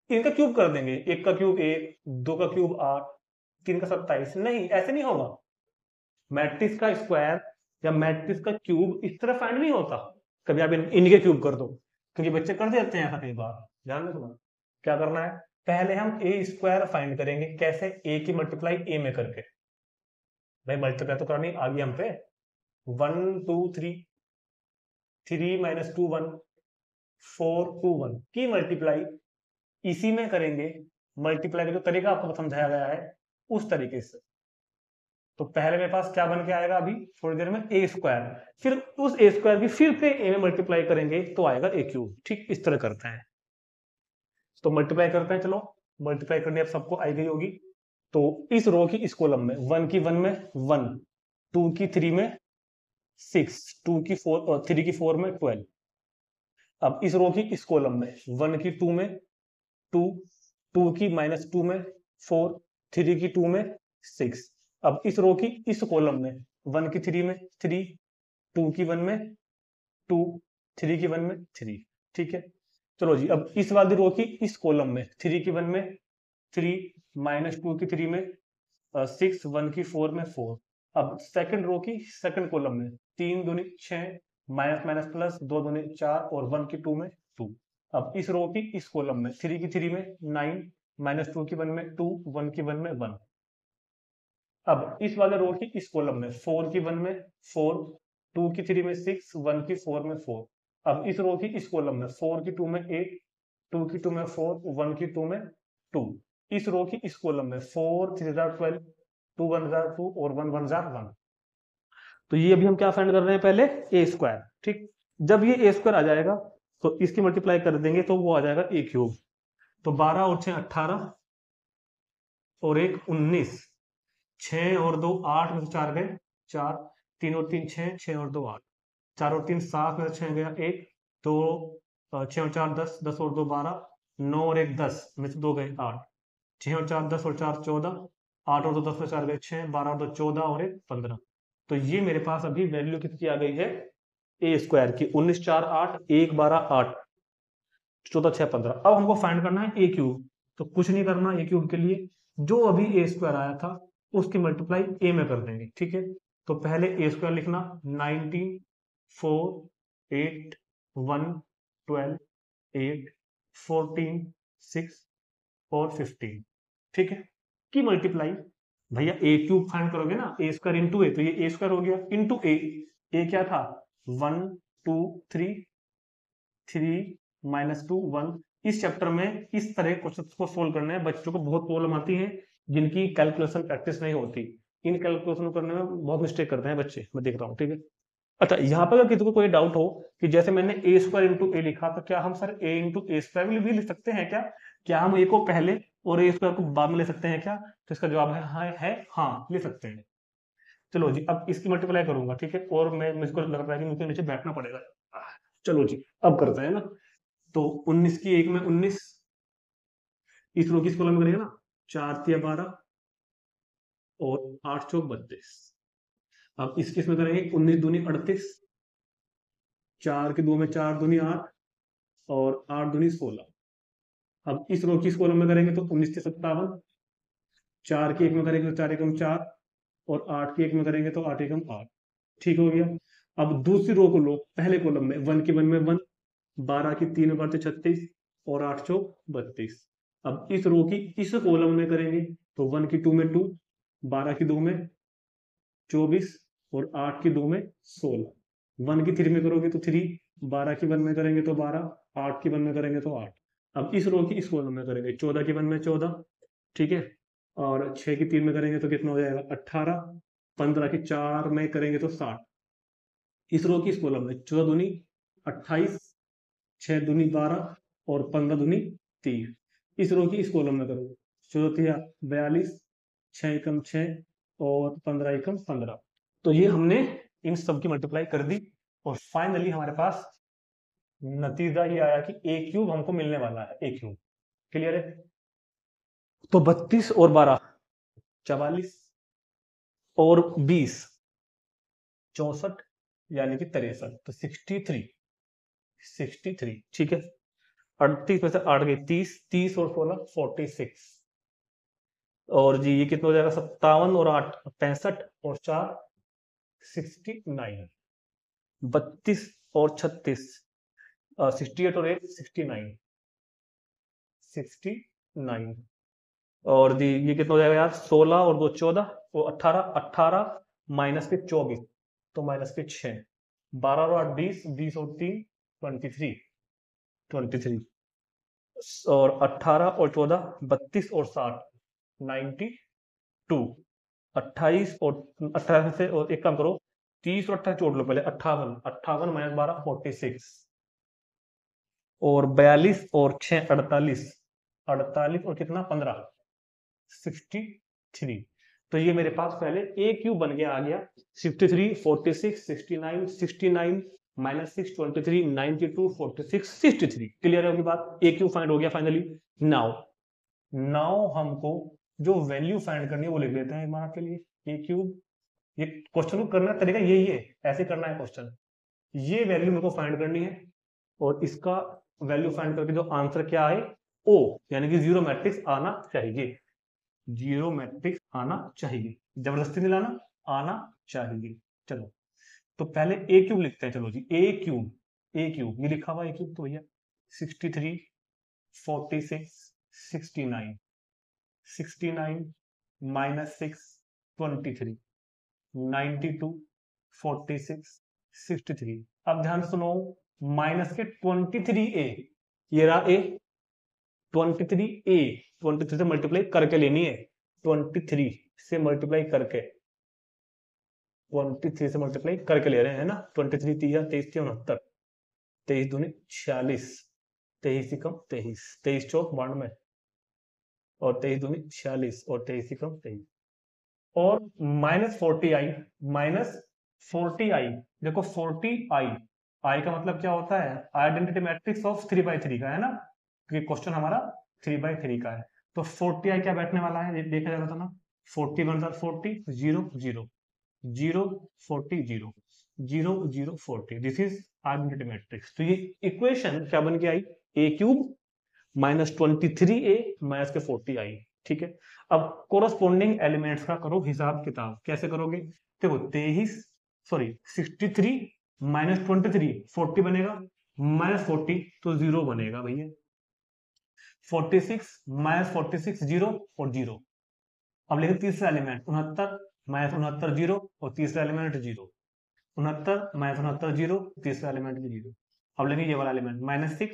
इनका क्यूब कर देंगे, 1 का क्यूब 1, 2 का क्यूब 8, 3 का 27। नहीं, ऐसे नहीं होगा। मैट्रिक्स का स्क्वायर या मैट्रिक्स का क्यूब इस तरह फाइंड नहीं होता। कभी आप इनके क्यूब कर दो, क्योंकि बच्चे कर देते हैं ऐसा कई बार। ध्यान रखना क्या करना है, पहले हम ए स्क्वायर फाइंड करेंगे। कैसे, ए की मल्टीप्लाई ए में करके। भाई मल्टीप्लाई तो करनी आ गई हम पे, 1 2 3, 3 - 2 1, 4 2 1 की मल्टीप्लाई इसी में करेंगे। मल्टीप्लाई का जो तरीका आपको समझाया गया है उस तरीके से। तो पहले मेरे पास क्या बन के आएगा अभी थोड़ी देर में, ए स्क्वायर, फिर उस ए स्क्वायर की फिर से ए में मल्टीप्लाई करेंगे तो आएगा ए क्यूब। ठीक इस तरह करते हैं। तो मल्टीप्लाई करते हैं, चलो मल्टीप्लाई करनी अब सबको आई गई होगी। तो इस रो की इस कॉलम में 1 की 1 में 1, 2 की 3 में 6, 2 की 4 और 3 की 4 में 12। अब इस रो की इस कॉलम में 1 की 2 में 2, 2 की -2 में 4, 3 की 2 में 6। अब इस रो की इस कॉलम में 1 की 3 में 3, 2 की 1 में 2, 3 की 1 में 3। ठीक है, चलो जी। अब इस वाली रो की इस कॉलम में 3 की 1 में 3, -2 की 3 में 6, 1 की 4 में 4। अब सेकंड रो की सेकंड कॉलम में 3 दूनी 6, माइनस माइनस प्लस 2 दूनी 4 और 1 की 2 में 2। अब इस रो की इस कॉलम में 3 की 3 में 9, -2 की 1 में 2, 1 की 1 में 1। अब इस वाले रो की इस कॉलम में 4 की 1 में 4, 2 की 3 में 6, 1 की 4 में 4। अब इस रो की इस कॉलम में 4 की 2 में 8, 2 की 2 में 4, 1 की 2 में 2। इस रो की इस कॉलम में 4 3 12, 2 1 2 और 1 1 1। तो ये अभी हम क्या फाइंड कर रहे हैं, पहले ए स्क्वायर। ठीक, जब ये ए स्क्वायर आ जाएगा तो इसकी मल्टीप्लाई कर देंगे तो वो आ जाएगा ए क्यूब। तो 12 और 6 18 और 1 19, 6 और 2 8 में से 4 गए 4, 3 और 3 6, 6 और 2 8, 4 और 3 7 में से 6 गया 1, 2 6 और 4 10, 10 और 2 12, 9 और 1 10 में से 2 गए 8, 6 और 4 10 और 4 14, 8 और 2 10 में 4 गए 6, 12 और 2 14 और 1 15। तो ये मेरे पास अभी वैल्यू कितनी आ गई है ए स्क्वायर की, 19 4 8, 1 12 8, 14 6 15। अब हमको फाइंड करना है ए क्यूब। तो कुछ नहीं करना ए क्यूब के लिए, जो अभी ए स्क्वायर आया था उसकी मल्टीप्लाई ए में कर देंगे, ठीक है। तो पहले ए स्क्वायर लिखना 19 4 8 1 12 8 14 6 और 15, ठीक है, की मल्टीप्लाई। भैया ए क्यूब फाइंड करोगे ना, ए स्क्वायर इंटू ए, तो ये ए स्क्वायर हो गया इंटू ए क्या था 1 2 3 3 -2 1। इस चैप्टर में इस तरह क्वेश्चन को सोल्व करने में बच्चों को बहुत प्रॉब्लम आती है, जिनकी कैलकुलेशन प्रैक्टिस नहीं होती। इन कैलकुलेशन करने में बहुत मिस्टेक करते हैं बच्चे, मैं देख रहा हूँ, ठीक है। अच्छा, यहाँ पर अगर किसी को कोई डाउट हो कि जैसे मैंने ए स्क्वायर इंटू ए लिखा, तो क्या हम सर ए इंटू ए स्क्वायर भी लिख सकते हैं क्या? क्या हम ए को पहले और ए स्क्वायर को बाद में ले सकते हैं क्या? तो इसका जवाब है हाँ, ले सकते हैं। चलो जी, अब इसकी मल्टीप्लाई करूंगा, ठीक है, और मैं मुझको लग रहा है कि मुझे नीचे बैठना पड़ेगा। चलो जी, अब करते हैं ना। तो 19 की एक में 19, इस रो की इस कॉलम में करेंगे ना, 4 तिया 12 और 8 चौक 32। अब इसके इसमें करेंगे 19 दूनी 38, 4 के 2 में 4 दूनी 8 और 8 दूनी 16। अब इस रो की इस कॉलम में करेंगे तो 19 से 57, 4 की एक में करेंगे तो 4 एकम 4 और 8 की एक में करेंगे तो 8 एकम 8, ठीक हो गया। अब दूसरी रो को लो, पहले कॉलम में 1 की 1 में 1, 12 की 3 में बढ़ते 36 और 8 चौक 32। अब इस रो की इस कॉलम में करेंगे तो 1 की 2 में 2, 12 की 2 में 24 और 8 की 2 में 16। 1 की 3 में करोगे तो 3, 12 की 1 में करेंगे तो 12, 8 की 1 में करेंगे तो 8। अब इस रो की इस कॉलम में करेंगे 14 की 1 में 14, ठीक है, और 6 की 3 में करेंगे तो कितना हो जाएगा 18, 15 की 4 में करेंगे तो 60। इस रो की इस कॉलम में 14 दूनी 28, 6 दूनी 12 और 15 दूनी 30। इस रो की इस कॉलम में करो 14 42, 6 एकम 6 और 15 एकम 15। तो ये हमने इन सब की मल्टीप्लाई कर दी और फाइनली हमारे पास नतीजा ये आया कि ए क्यूब हमको मिलने वाला है, ए क्यूब। क्लियर है? तो 32 और 12 44 और 20 64, यानी कि 63, तो 63, ठीक है। 38 में से 8 गई 30, 30 और 16 46, और जी ये कितना हो जाएगा 57 और 8 65 और 4 69, 32 और 36 68 और 1 69, 69, और जी ये कितना हो जाएगा यार 16 और 2 14 और 18, 18 माइनस के 24 तो माइनस के 6, 12 और 8 20, 20 और 3 23, 23, और 18 और 14 32 और 60 92, 28 और 18 से, और एक काम करो 30 और 28 जोड़ लो पहले, 58, 58 माइनस 12 46, और 42 और 6 48, 48 और कितना 15 63। तो ये मेरे पास पहले ए क्यूब बन गया, आ गया 63 46 69 69 -6 23 92 46 63। क्लियर होगी बात? ए क्यूब फाइंड हो गया फाइनली। नाउ हमको जो वैल्यू फाइंड करनी है वो लिख लेते हैं एक के लिए। ए क्यूब, ये क्वेश्चन को करने का तरीका यही है, ऐसे करना है क्वेश्चन। ये वैल्यू मेरे को फाइंड करनी है और इसका वैल्यू फाइंड करके जो आंसर क्या है ओ, यानी कि जीरो मैट्रिक्स आना चाहिए, जीरो मैट्रिक्स आना चाहिए, जबरदस्ती नहीं लाना, आना चाहिए। चलो, तो पहले ए क्यूब लिखते हैं। चलो जी, ए क्यूब ये लिखा हुआ ए क्यूब, तो भैया 63 46 69 69 -6 23 92 46 63। अब ध्यान से सुनो, माइनस के 23a, ये रहा ए 23a, 23 से मल्टीप्लाई करके लेनी है, 23 से मल्टीप्लाई करके, 23 से मल्टीप्लाई करके ले रहे हैं ना। 23 3 23 69, 23 दूनी 46, 23 कम 23, 23 चौक 92 और 23 दूनी 46 और 23 कम 23। और -40i, -40i, देखो 40i, आई का मतलब क्या होता है, आइडेंटिटी मैट्रिक्स ऑफ 3 by 3 का है ना, क्योंकि क्वेश्चन हमारा 3 by 3 का है। तो 40i क्या बैठने वाला है, ये देखा जाएगा था ना, 40 1 40, 0 0 0 40 0 0 0 40, दिस इज आइडेंटिटी मैट्रिक्स। तो ये इक्वेशन क्या बन के आई, a³ -23a -40i, ठीक है। अब कोरस्पोंडिंग एलिमेंट्स का करो हिसाब किताब, कैसे करोगे, देखो 63 -23 40 बनेगा, -40 तो 0 बनेगा भैया, 46 -46 0 और 0। अब लेकिन तीसरा एलिमेंट 69 -69 0 और तीसरा एलिमेंट 0, 69 -69 0, तीसरा एलिमेंट भी 0। अब लेंगे ये वाला एलिमेंट -6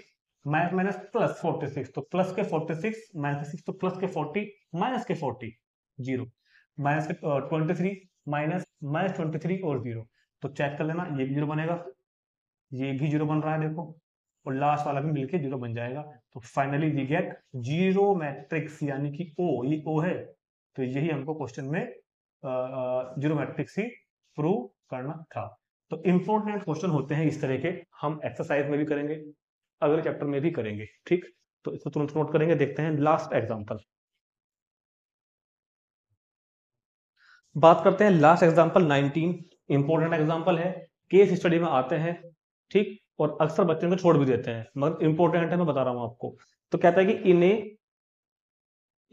माइनस प्लस 46, तो प्लस के 46 -6 तो प्लस के 40 माइनस के 40 0, माइनस के 23 माइनस -23 और 0, तो चेक कर लेना, ये भी 0 बनेगा, ये भी 0 बन रहा है देखो, और लास्ट वाला भी मिलके 0 बन जाएगा। तो finally we get zero matrix, यानी कि ओ, ये ओ है, तो यही हमको क्वेश्चन में जीरो मैट्रिक्स ही प्रूव करना था। तो इंपॉर्टेंट क्वेश्चन होते हैं इस तरह के, हम एक्सरसाइज में भी करेंगे, अगले चैप्टर में भी करेंगे, ठीक। तो इसको तुरंत नोट करेंगे, देखते हैं लास्ट एग्जांपल। बात करते हैं लास्ट एग्जांपल 19, इंपॉर्टेंट एग्जांपल है, केस स्टडी में आते हैं, ठीक, और अक्सर बच्चों को छोड़ भी देते हैं, मगर इंपॉर्टेंट है, मैं बता रहा हूं आपको। तो कहता है कि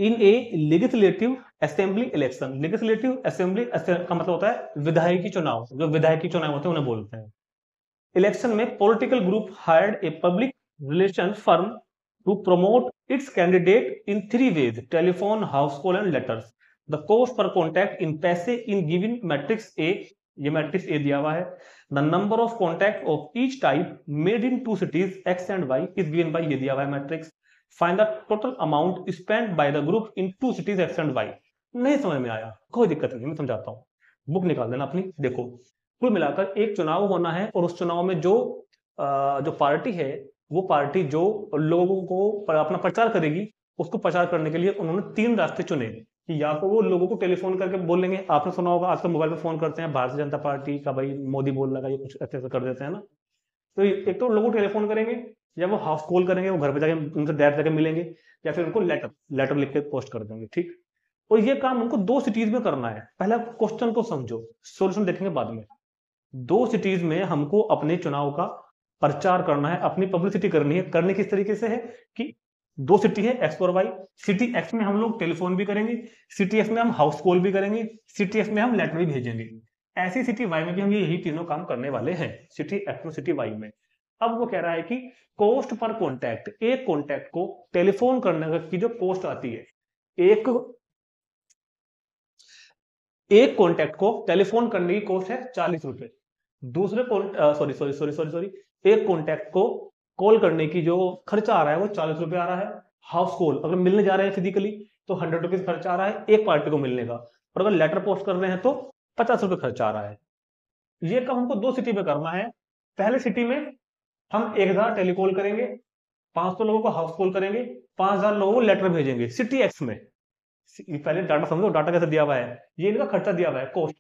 in a legislative assembly election, legislative assembly का मतलब होता है विधायकी चुनाव, जो विधायकी चुनाव होते हैं उन्हें बोलते हैं। इलेक्शन में political group hired a public relation firm to promote its candidate in 3 ways: telephone, house call and letters. The cost per contact in paise in given matrix A, ये मैट्रिक्स ए दिया हुआ है। The number of contact of each type made in 2 cities X and Y is given by, ये दिया हुआ है matrix. Find the total amount spend by the group in 2 cities X and Y. नहीं समझ में आया, कोई दिक्कत नहीं, मैं समझाता हूँ, बुक निकाल देना अपनी। देखो, कुल मिलाकर एक चुनाव होना है, और उस चुनाव में जो पार्टी है, वो पार्टी जो लोगों को अपना प्रचार करेगी, उसको प्रचार करने के लिए उन्होंने 3 रास्ते चुने, कि या तो वो लोगों को टेलीफोन करके बोल लेंगे, आपने सुना होगा आजकल मोबाइल पे फोन करते हैं, भारतीय जनता पार्टी का भाई मोदी बोल लगा, ये कुछ ऐसे ऐसे कर देते हैं ना। तो एक तो लोगों को टेलीफोन करेंगे, या वो हाउस कॉल करेंगे, वो घर पे जाके उनसे डायरेक्ट जाके मिलेंगे, या फिर उनको लेटर लिख के पोस्ट कर देंगे, ठीक। और ये काम उनको 2 cities में करना है। पहला क्वेश्चन को समझो, सोल्यूशन देखेंगे बाद में। 2 cities में हमको अपने चुनाव का प्रचार करना है, अपनी पब्लिसिटी करनी है। करने किस तरीके से है कि 2 सिटी है एक्स और वाई, सिटी एक्स में हम लोग टेलीफोन भी करेंगे, सिटी एक्स में हम हाउस कॉल भी करेंगे, सिटी एक्स में हम लेटर भी भेजेंगे। ऐसी सिटी वाई में भी हम यही तीनों काम करने वाले हैं, सिटी एक्स में सिटी वाई में। अब वो कह रहा है कि कॉस्ट पर कॉन्टैक्ट, एक कॉन्टैक्ट को टेलीफोन करने की जो कॉस्ट आती है, एक कॉन्टैक्ट को टेलीफोन करने की कॉस्ट है 40 रुपए। दूसरे सॉरी एक कॉन्टैक्ट को कॉल करने की जो खर्चा आ रहा है वो 40 रुपए आ रहा है। हाउस कॉल अगर मिलने जा रहे हैं फिजिकली तो 100 रुपीज खर्चा आ रहा है एक पार्टी को मिलने का, और अगर लेटर पोस्ट कर रहे हैं तो 50 रुपए खर्चा आ रहा है। ये काम हमको 2 सिटी पे करना है। पहले सिटी में हम 1000 टेलीकॉल करेंगे, 500 लोगों को हाउस कॉल करेंगे, 5000 लोगों को लेटर भेजेंगे सिटी एक्स में। पहले डाटा समझो, डाटा कैसे दिया हुआ है, ये इनका खर्चा दिया हुआ है, कॉस्ट।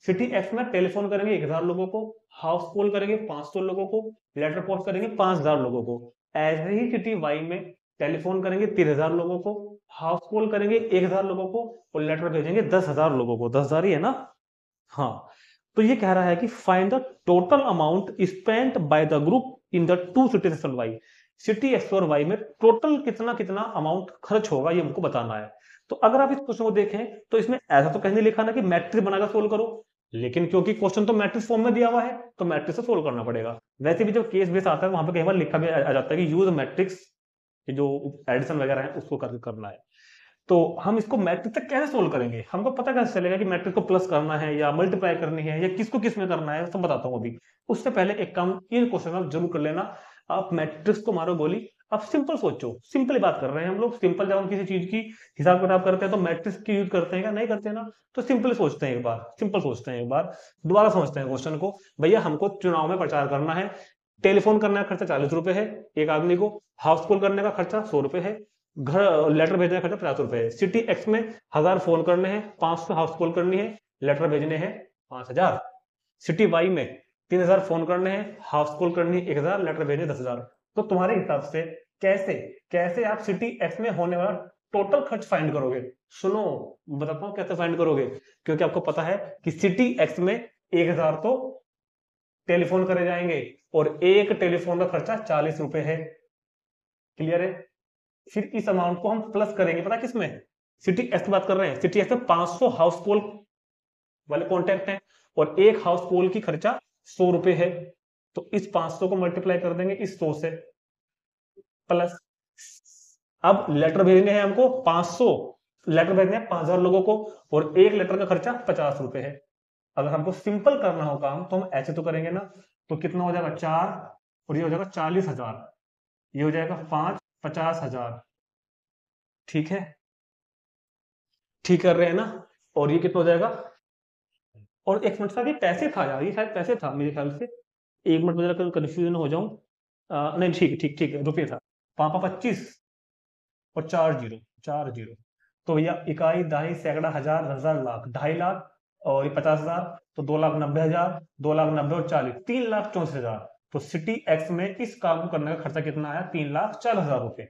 सिटी एक्स में टेलीफोन करेंगे 1000 लोगों को, हाउस कॉल करेंगे 500 लोगों को, लेटर पोस्ट करेंगे 5000 लोगों को। ऐसे ही सिटी वाई में टेलीफोन करेंगे 3000 लोगों को, हाउस कॉल करेंगे 1000 लोगों को, और लेटर भेजेंगे 10,000 लोगों को। 10,000 ही है ना, हाँ। तो ये कह रहा है कि find the total amount spent by the group in the 2 cities Y, city X और वाई में टोटल कितना कितना अमाउंट खर्च होगा, ये हमको बताना है। तो अगर आप इस क्वेश्चन को देखें तो इसमें ऐसा तो कहीं नहीं लिखा ना कि मैट्रिक्स बनाकर सोल्व करो, लेकिन क्योंकि क्वेश्चन तो मैट्रिक्स फॉर्म में दिया हुआ है तो मैट्रिक्स से सोल्व करना पड़ेगा। वैसे भी जब केस बेस आता है वहां पे कई बार लिखा भी आ जाता है कि यूज मैट्रिक्स, जो एडिशन वगैरह है उसको करके करना है। तो हम इसको मैट्रिक्स तक कैसे सोल्व करेंगे, हमको पता कैसे चलेगा कि मैट्रिक्स को प्लस करना है या मल्टीप्लाई करनी है या किसको किस में करना है, सब बताता हूँ अभी। उससे पहले एक काम इन क्वेश्चन में जरूर कर लेना, आप मैट्रिक्स को मारो गोली, आप सिंपल सोचो, सिंपल बात कर रहे हैं हम लोग। सिंपल जब हम किसी चीज की हिसाब किताब करते हैं तो मैट्रिक्स की यूज करते हैं क्या, नहीं करते ना। तो सिंपल सोचते हैं एक बार, सिंपल सोचते हैं एक बार, दोबारा समझते हैं क्वेश्चन को। भैया हमको चुनाव में प्रचार करना है, टेलीफोन करने का खर्चा 40 रुपए है एक आदमी को, हाउस कॉल करने का खर्चा 100 रुपए है, घर लेटर भेजने का खर्चा 50 रुपए है। सिटी एक्स में 1000 फोन करने हैं, 500 हाउस कॉल करनी है, लेटर भेजने हैं 5000। सिटी वाई में 3000 फोन करने हैं, हाउस कॉल करनी है 1000, लेटर भेजने 10,000। तो तुम्हारे हिसाब से कैसे कैसे आप सिटी एक्स में होने वाला टोटल खर्च फाइंड करोगे? सुनो, बताता हूँ कैसे फाइंड करोगे। क्योंकि आपको पता है कि सिटी एक्स में 1000 तो टेलीफोन करे जाएंगे और एक टेलीफोन का खर्चा 40 रुपए है। क्लियर है? फिर इस अमाउंट को हम प्लस करेंगे, पता किसमें? सिटी एक्स की बात कर रहे हैं। सिटी एक्स में 500 हाउस कॉल वाले कॉन्टेक्ट हैं और एक हाउस कॉल की खर्चा 100 रुपए है। तो इस 500 को मल्टीप्लाई कर देंगे इस 100 से, प्लस अब लेटर भेजने हैं हमको 500, लेटर भेजने हैं 5000 लोगों को और एक लेटर का खर्चा 50 रुपए है। अगर हमको सिंपल करना हो काम तो हम ऐसे तो करेंगे ना। तो कितना हो जाएगा? 4 और ये हो जाएगा 40,000, ये हो जाएगा 5, 50,000। ठीक है, ठीक कर रहे हैं ना? और ये कितना हो जाएगा? और एक मिनट, शायद ये पैसे था यार, ये शायद पैसे था मेरे ख्याल से। एक मिनट में जरा कंफ्यूजन हो जाऊं। नहीं, ठीक ठीक ठीक है, रुपये था। पापा 25 और 4 जीरो, 4 जीरो। तो भैया इकाई, दहाई, सैकड़ा, हजार, 10,000, लाख, 2.5 लाख और ये 50,000, तो 2,90,000, 2,90,000 और 40, 3,64,000। तो सिटी एक्स में इस काम को करने का खर्चा कितना आया? 3,40,000 रुपए।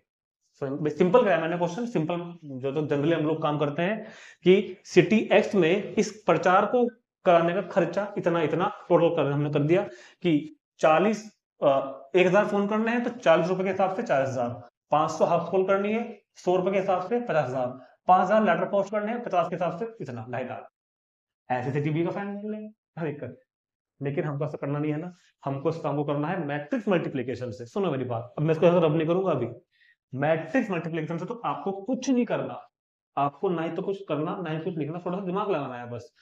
सिंपल कराया मैंने क्वेश्चन, सिंपल। जो तो जनरली हम लोग काम करते हैं कि सिटी एक्स में इस प्रचार को कराने का खर्चा इतना इतना टोटल कर हमने कर दिया कि 40 1000 फोन करने हैं तो 40 रुपए के हिसाब से 40,000, 500 हाउस कॉल करनी है 100 रुपए के हिसाब से 50,000, 5,000 लेटर पोस्ट करने हैं 50 के हिसाब से इतना 2.5 लाख। ऐसे से टीबी का फाइन कर लेंगे, क्या दिक्कत? लेकिन हमको ऐसा करना नहीं है ना। हमको इस काम को करना है मैट्रिक्स मल्टीप्लीकेशन से। सुनो मेरी बात, अब मैं इसको ऐसा रब नहीं करूंगा अभी। मैट्रिक्स मल्टीप्लिकेशन से तो आपको कुछ नहीं करना। आपको ना ही तो कुछ करना, ना ही कुछ लिखना, थोड़ा सा दिमाग लगाना है बस।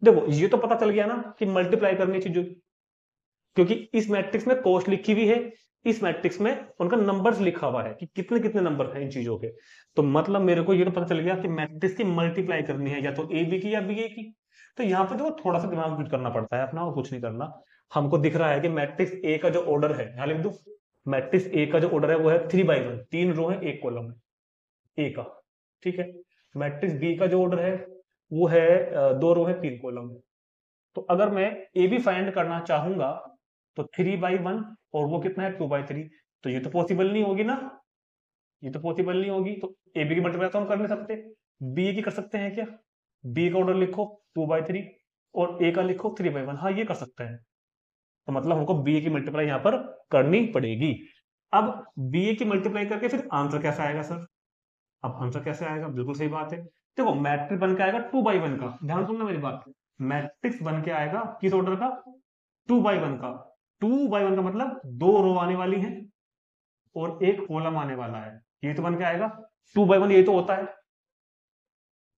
देखो, ये तो पता चल गया ना कि मल्टीप्लाई करनी चीजों, क्योंकि इस मैट्रिक्स में कॉस्ट लिखी हुई है, इस मैट्रिक्स में उनका नंबर्स लिखा हुआ है कि कितने कितने नंबर हैं इन चीजों के। तो मतलब मेरे को ये तो पता चल गया कि मैट्रिक्स की मल्टीप्लाई करनी है या तो ए बी की या बी ए की। तो यहाँ पे देखो थोड़ा सा दिमाग यूज करना पड़ता है अपना, और कुछ नहीं करना। हमको दिख रहा है कि मैट्रिक्स ए का जो ऑर्डर है, यहाँ लिख दो। मैट्रिक्स ए का जो ऑर्डर है वो है 3/1, 3 रो है 1 कॉलम है ए का। ठीक है। मैट्रिक्स बी का जो ऑर्डर है वो है 2 रो है 3 कॉलम है। तो अगर मैं ए बी फाइंड करना चाहूंगा तो 3/1 और वो कितना है 2/3। तो ये तो पॉसिबल नहीं होगी ना, ये तो पॉसिबल नहीं होगी। तो ए बी की मल्टीप्लाई तो हम कर नहीं सकते, बी ए की कर सकते हैं क्या? बी का ऑर्डर लिखो 2/3 और ए का लिखो 3/1, हाँ ये कर सकते हैं। तो मतलब हमको बी ए की मल्टीप्लाई यहाँ पर करनी पड़ेगी। अब बी ए की मल्टीप्लाई करके फिर आंसर कैसा आएगा सर? अब आंसर कैसे आएगा? बिल्कुल सही बात है। देखो मैट्रिक्स बन के आएगा 2/1 का, ध्यान सुनना मेरी बात। मैट्रिक्स बन के आएगा किस ऑर्डर का? 2/1 का। 2/1 का मतलब 2 रो आने वाली है और 1 कॉलम आने वाला है, ये तो बन के आएगा 2/1, ये तो होता है।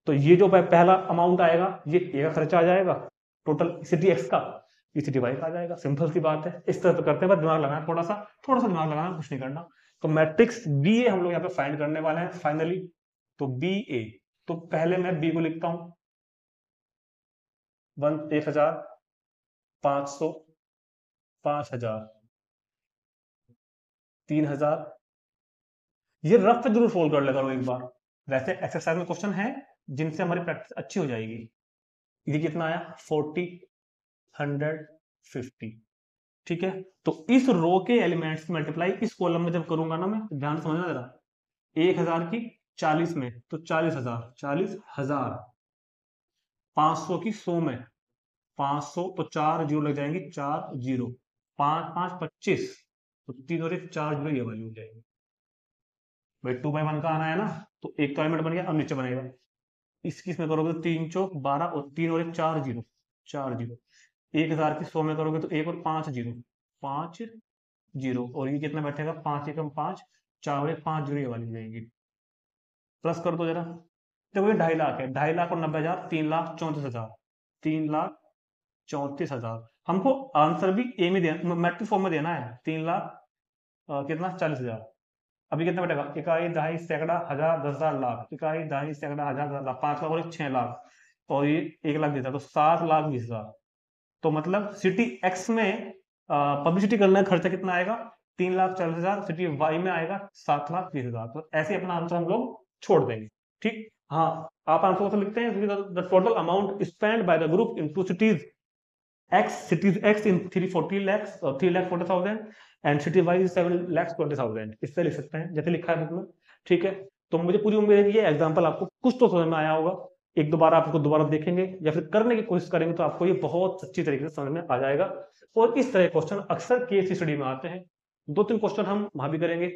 तो ये जो पहला अमाउंट आएगा ये ए का खर्चा आ जाएगा टोटल सिटी एक्स का, ये सिटी वाई का आ जाएगा। सिंपल सी बात है। इस तरह तो करते हैं, बस दिमाग लगाना थोड़ा सा दिमाग लगाना, कुछ नहीं करना। तो मैट्रिक्स बी ए हम लोग यहाँ पे फाइंड करने वाले हैं फाइनली। तो बी ए, तो पहले मैं बी को लिखता हूं 1,000, 500, 5,000, 3,000। ये रफ पे जरूर सोल्व कर लेगा एक बार। वैसे एक्सरसाइज में क्वेश्चन है जिनसे हमारी प्रैक्टिस अच्छी हो जाएगी। ये कितना आया? 40, 100, 50। ठीक है। तो इस रो के एलिमेंट्स की मल्टीप्लाई इस कॉलम में जब करूंगा ना मैं, ध्यान समझना जरा। 1,000 की 40 में तो 40,000, 40,000। 500 की 100 में 500, तो 4 जीरो लग जाएंगे, 4 जीरो। 5 5 25, तो 3 और 1 4 जीरो, ये वैल्यू हो जाएगी। भाई 2/1 का आना है ना, तो एक तो एलिमेंट बन गया, अब नीचे बनेगा। इसकी इसमें करोगे तो 3 चौक 12 और 3 और 1 4 जीरो, 4 जीरो। 1,000 की 100 में करोगे तो 1 और 5 जीरो, 5 जीरो। और ये कितना बैठेगा? 5 एकम 5, 4 और 1 5 जीरो, ये वाली जाएगी। प्लस कर दो जरा। देखो ये 2.5 लाख है, 2.5 लाख और 90,000, 3,34,000, 3,34,000। हमको आंसर भी ए में देना, मैट्रिक्स फॉर्म में देना है। 3,00,000 कितना? 40,000। अभी कितना बैठेगा? इकाई, दहाई, सैकड़ा, हजार, 10,000, लाख। इकाई, दहाई, सैकड़ा, हजार, 10,000, लाख। 5 लाख और 6 लाख और ये 1 लाख देता है, तो 7,20,000। तो मतलब सिटी एक्स में पब्लिसिटी करने का खर्चा कितना आएगा? 3,40,000, सिटी वाई में आएगा 7,20,000। तो ऐसे अपना आंसर हम लोग छोड़ देंगे। ठीक, हाँ, आप आंसर को लिखते हैं the total amount spend by the group in two cities X in 340 lakhs और 3,40,000 एंड सिटी वाइज 7,20,000, इससे लिख सकते हैं जैसे लिखा है बुक में। ठीक है, तो मुझे पूरी उम्मीद है कि ये एग्जाम्पल आपको कुछ तो समझ में आया होगा। एक दो बार आप इसको दोबारा देखेंगे या फिर करने की कोशिश करेंगे तो आपको ये बहुत अच्छी तरीके से समझ में आ जाएगा। और इस तरह के क्वेश्चन अक्सर केस स्टडी में आते हैं। 2-3 क्वेश्चन हम वहां भी करेंगे।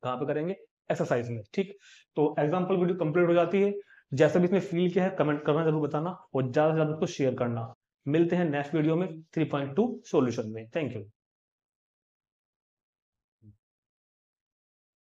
कहाँ पे करेंगे? एक्सरसाइज में। ठीक, तो एग्जाम्पल वीडियो कंप्लीट हो जाती है। जैसा भी इसमें फील किया है कमेंट करना जरूर बताना और ज्यादा से ज्यादा उसको शेयर करना। मिलते हैं नेक्स्ट वीडियो में 3.2 सॉल्यूशन में। Thank you.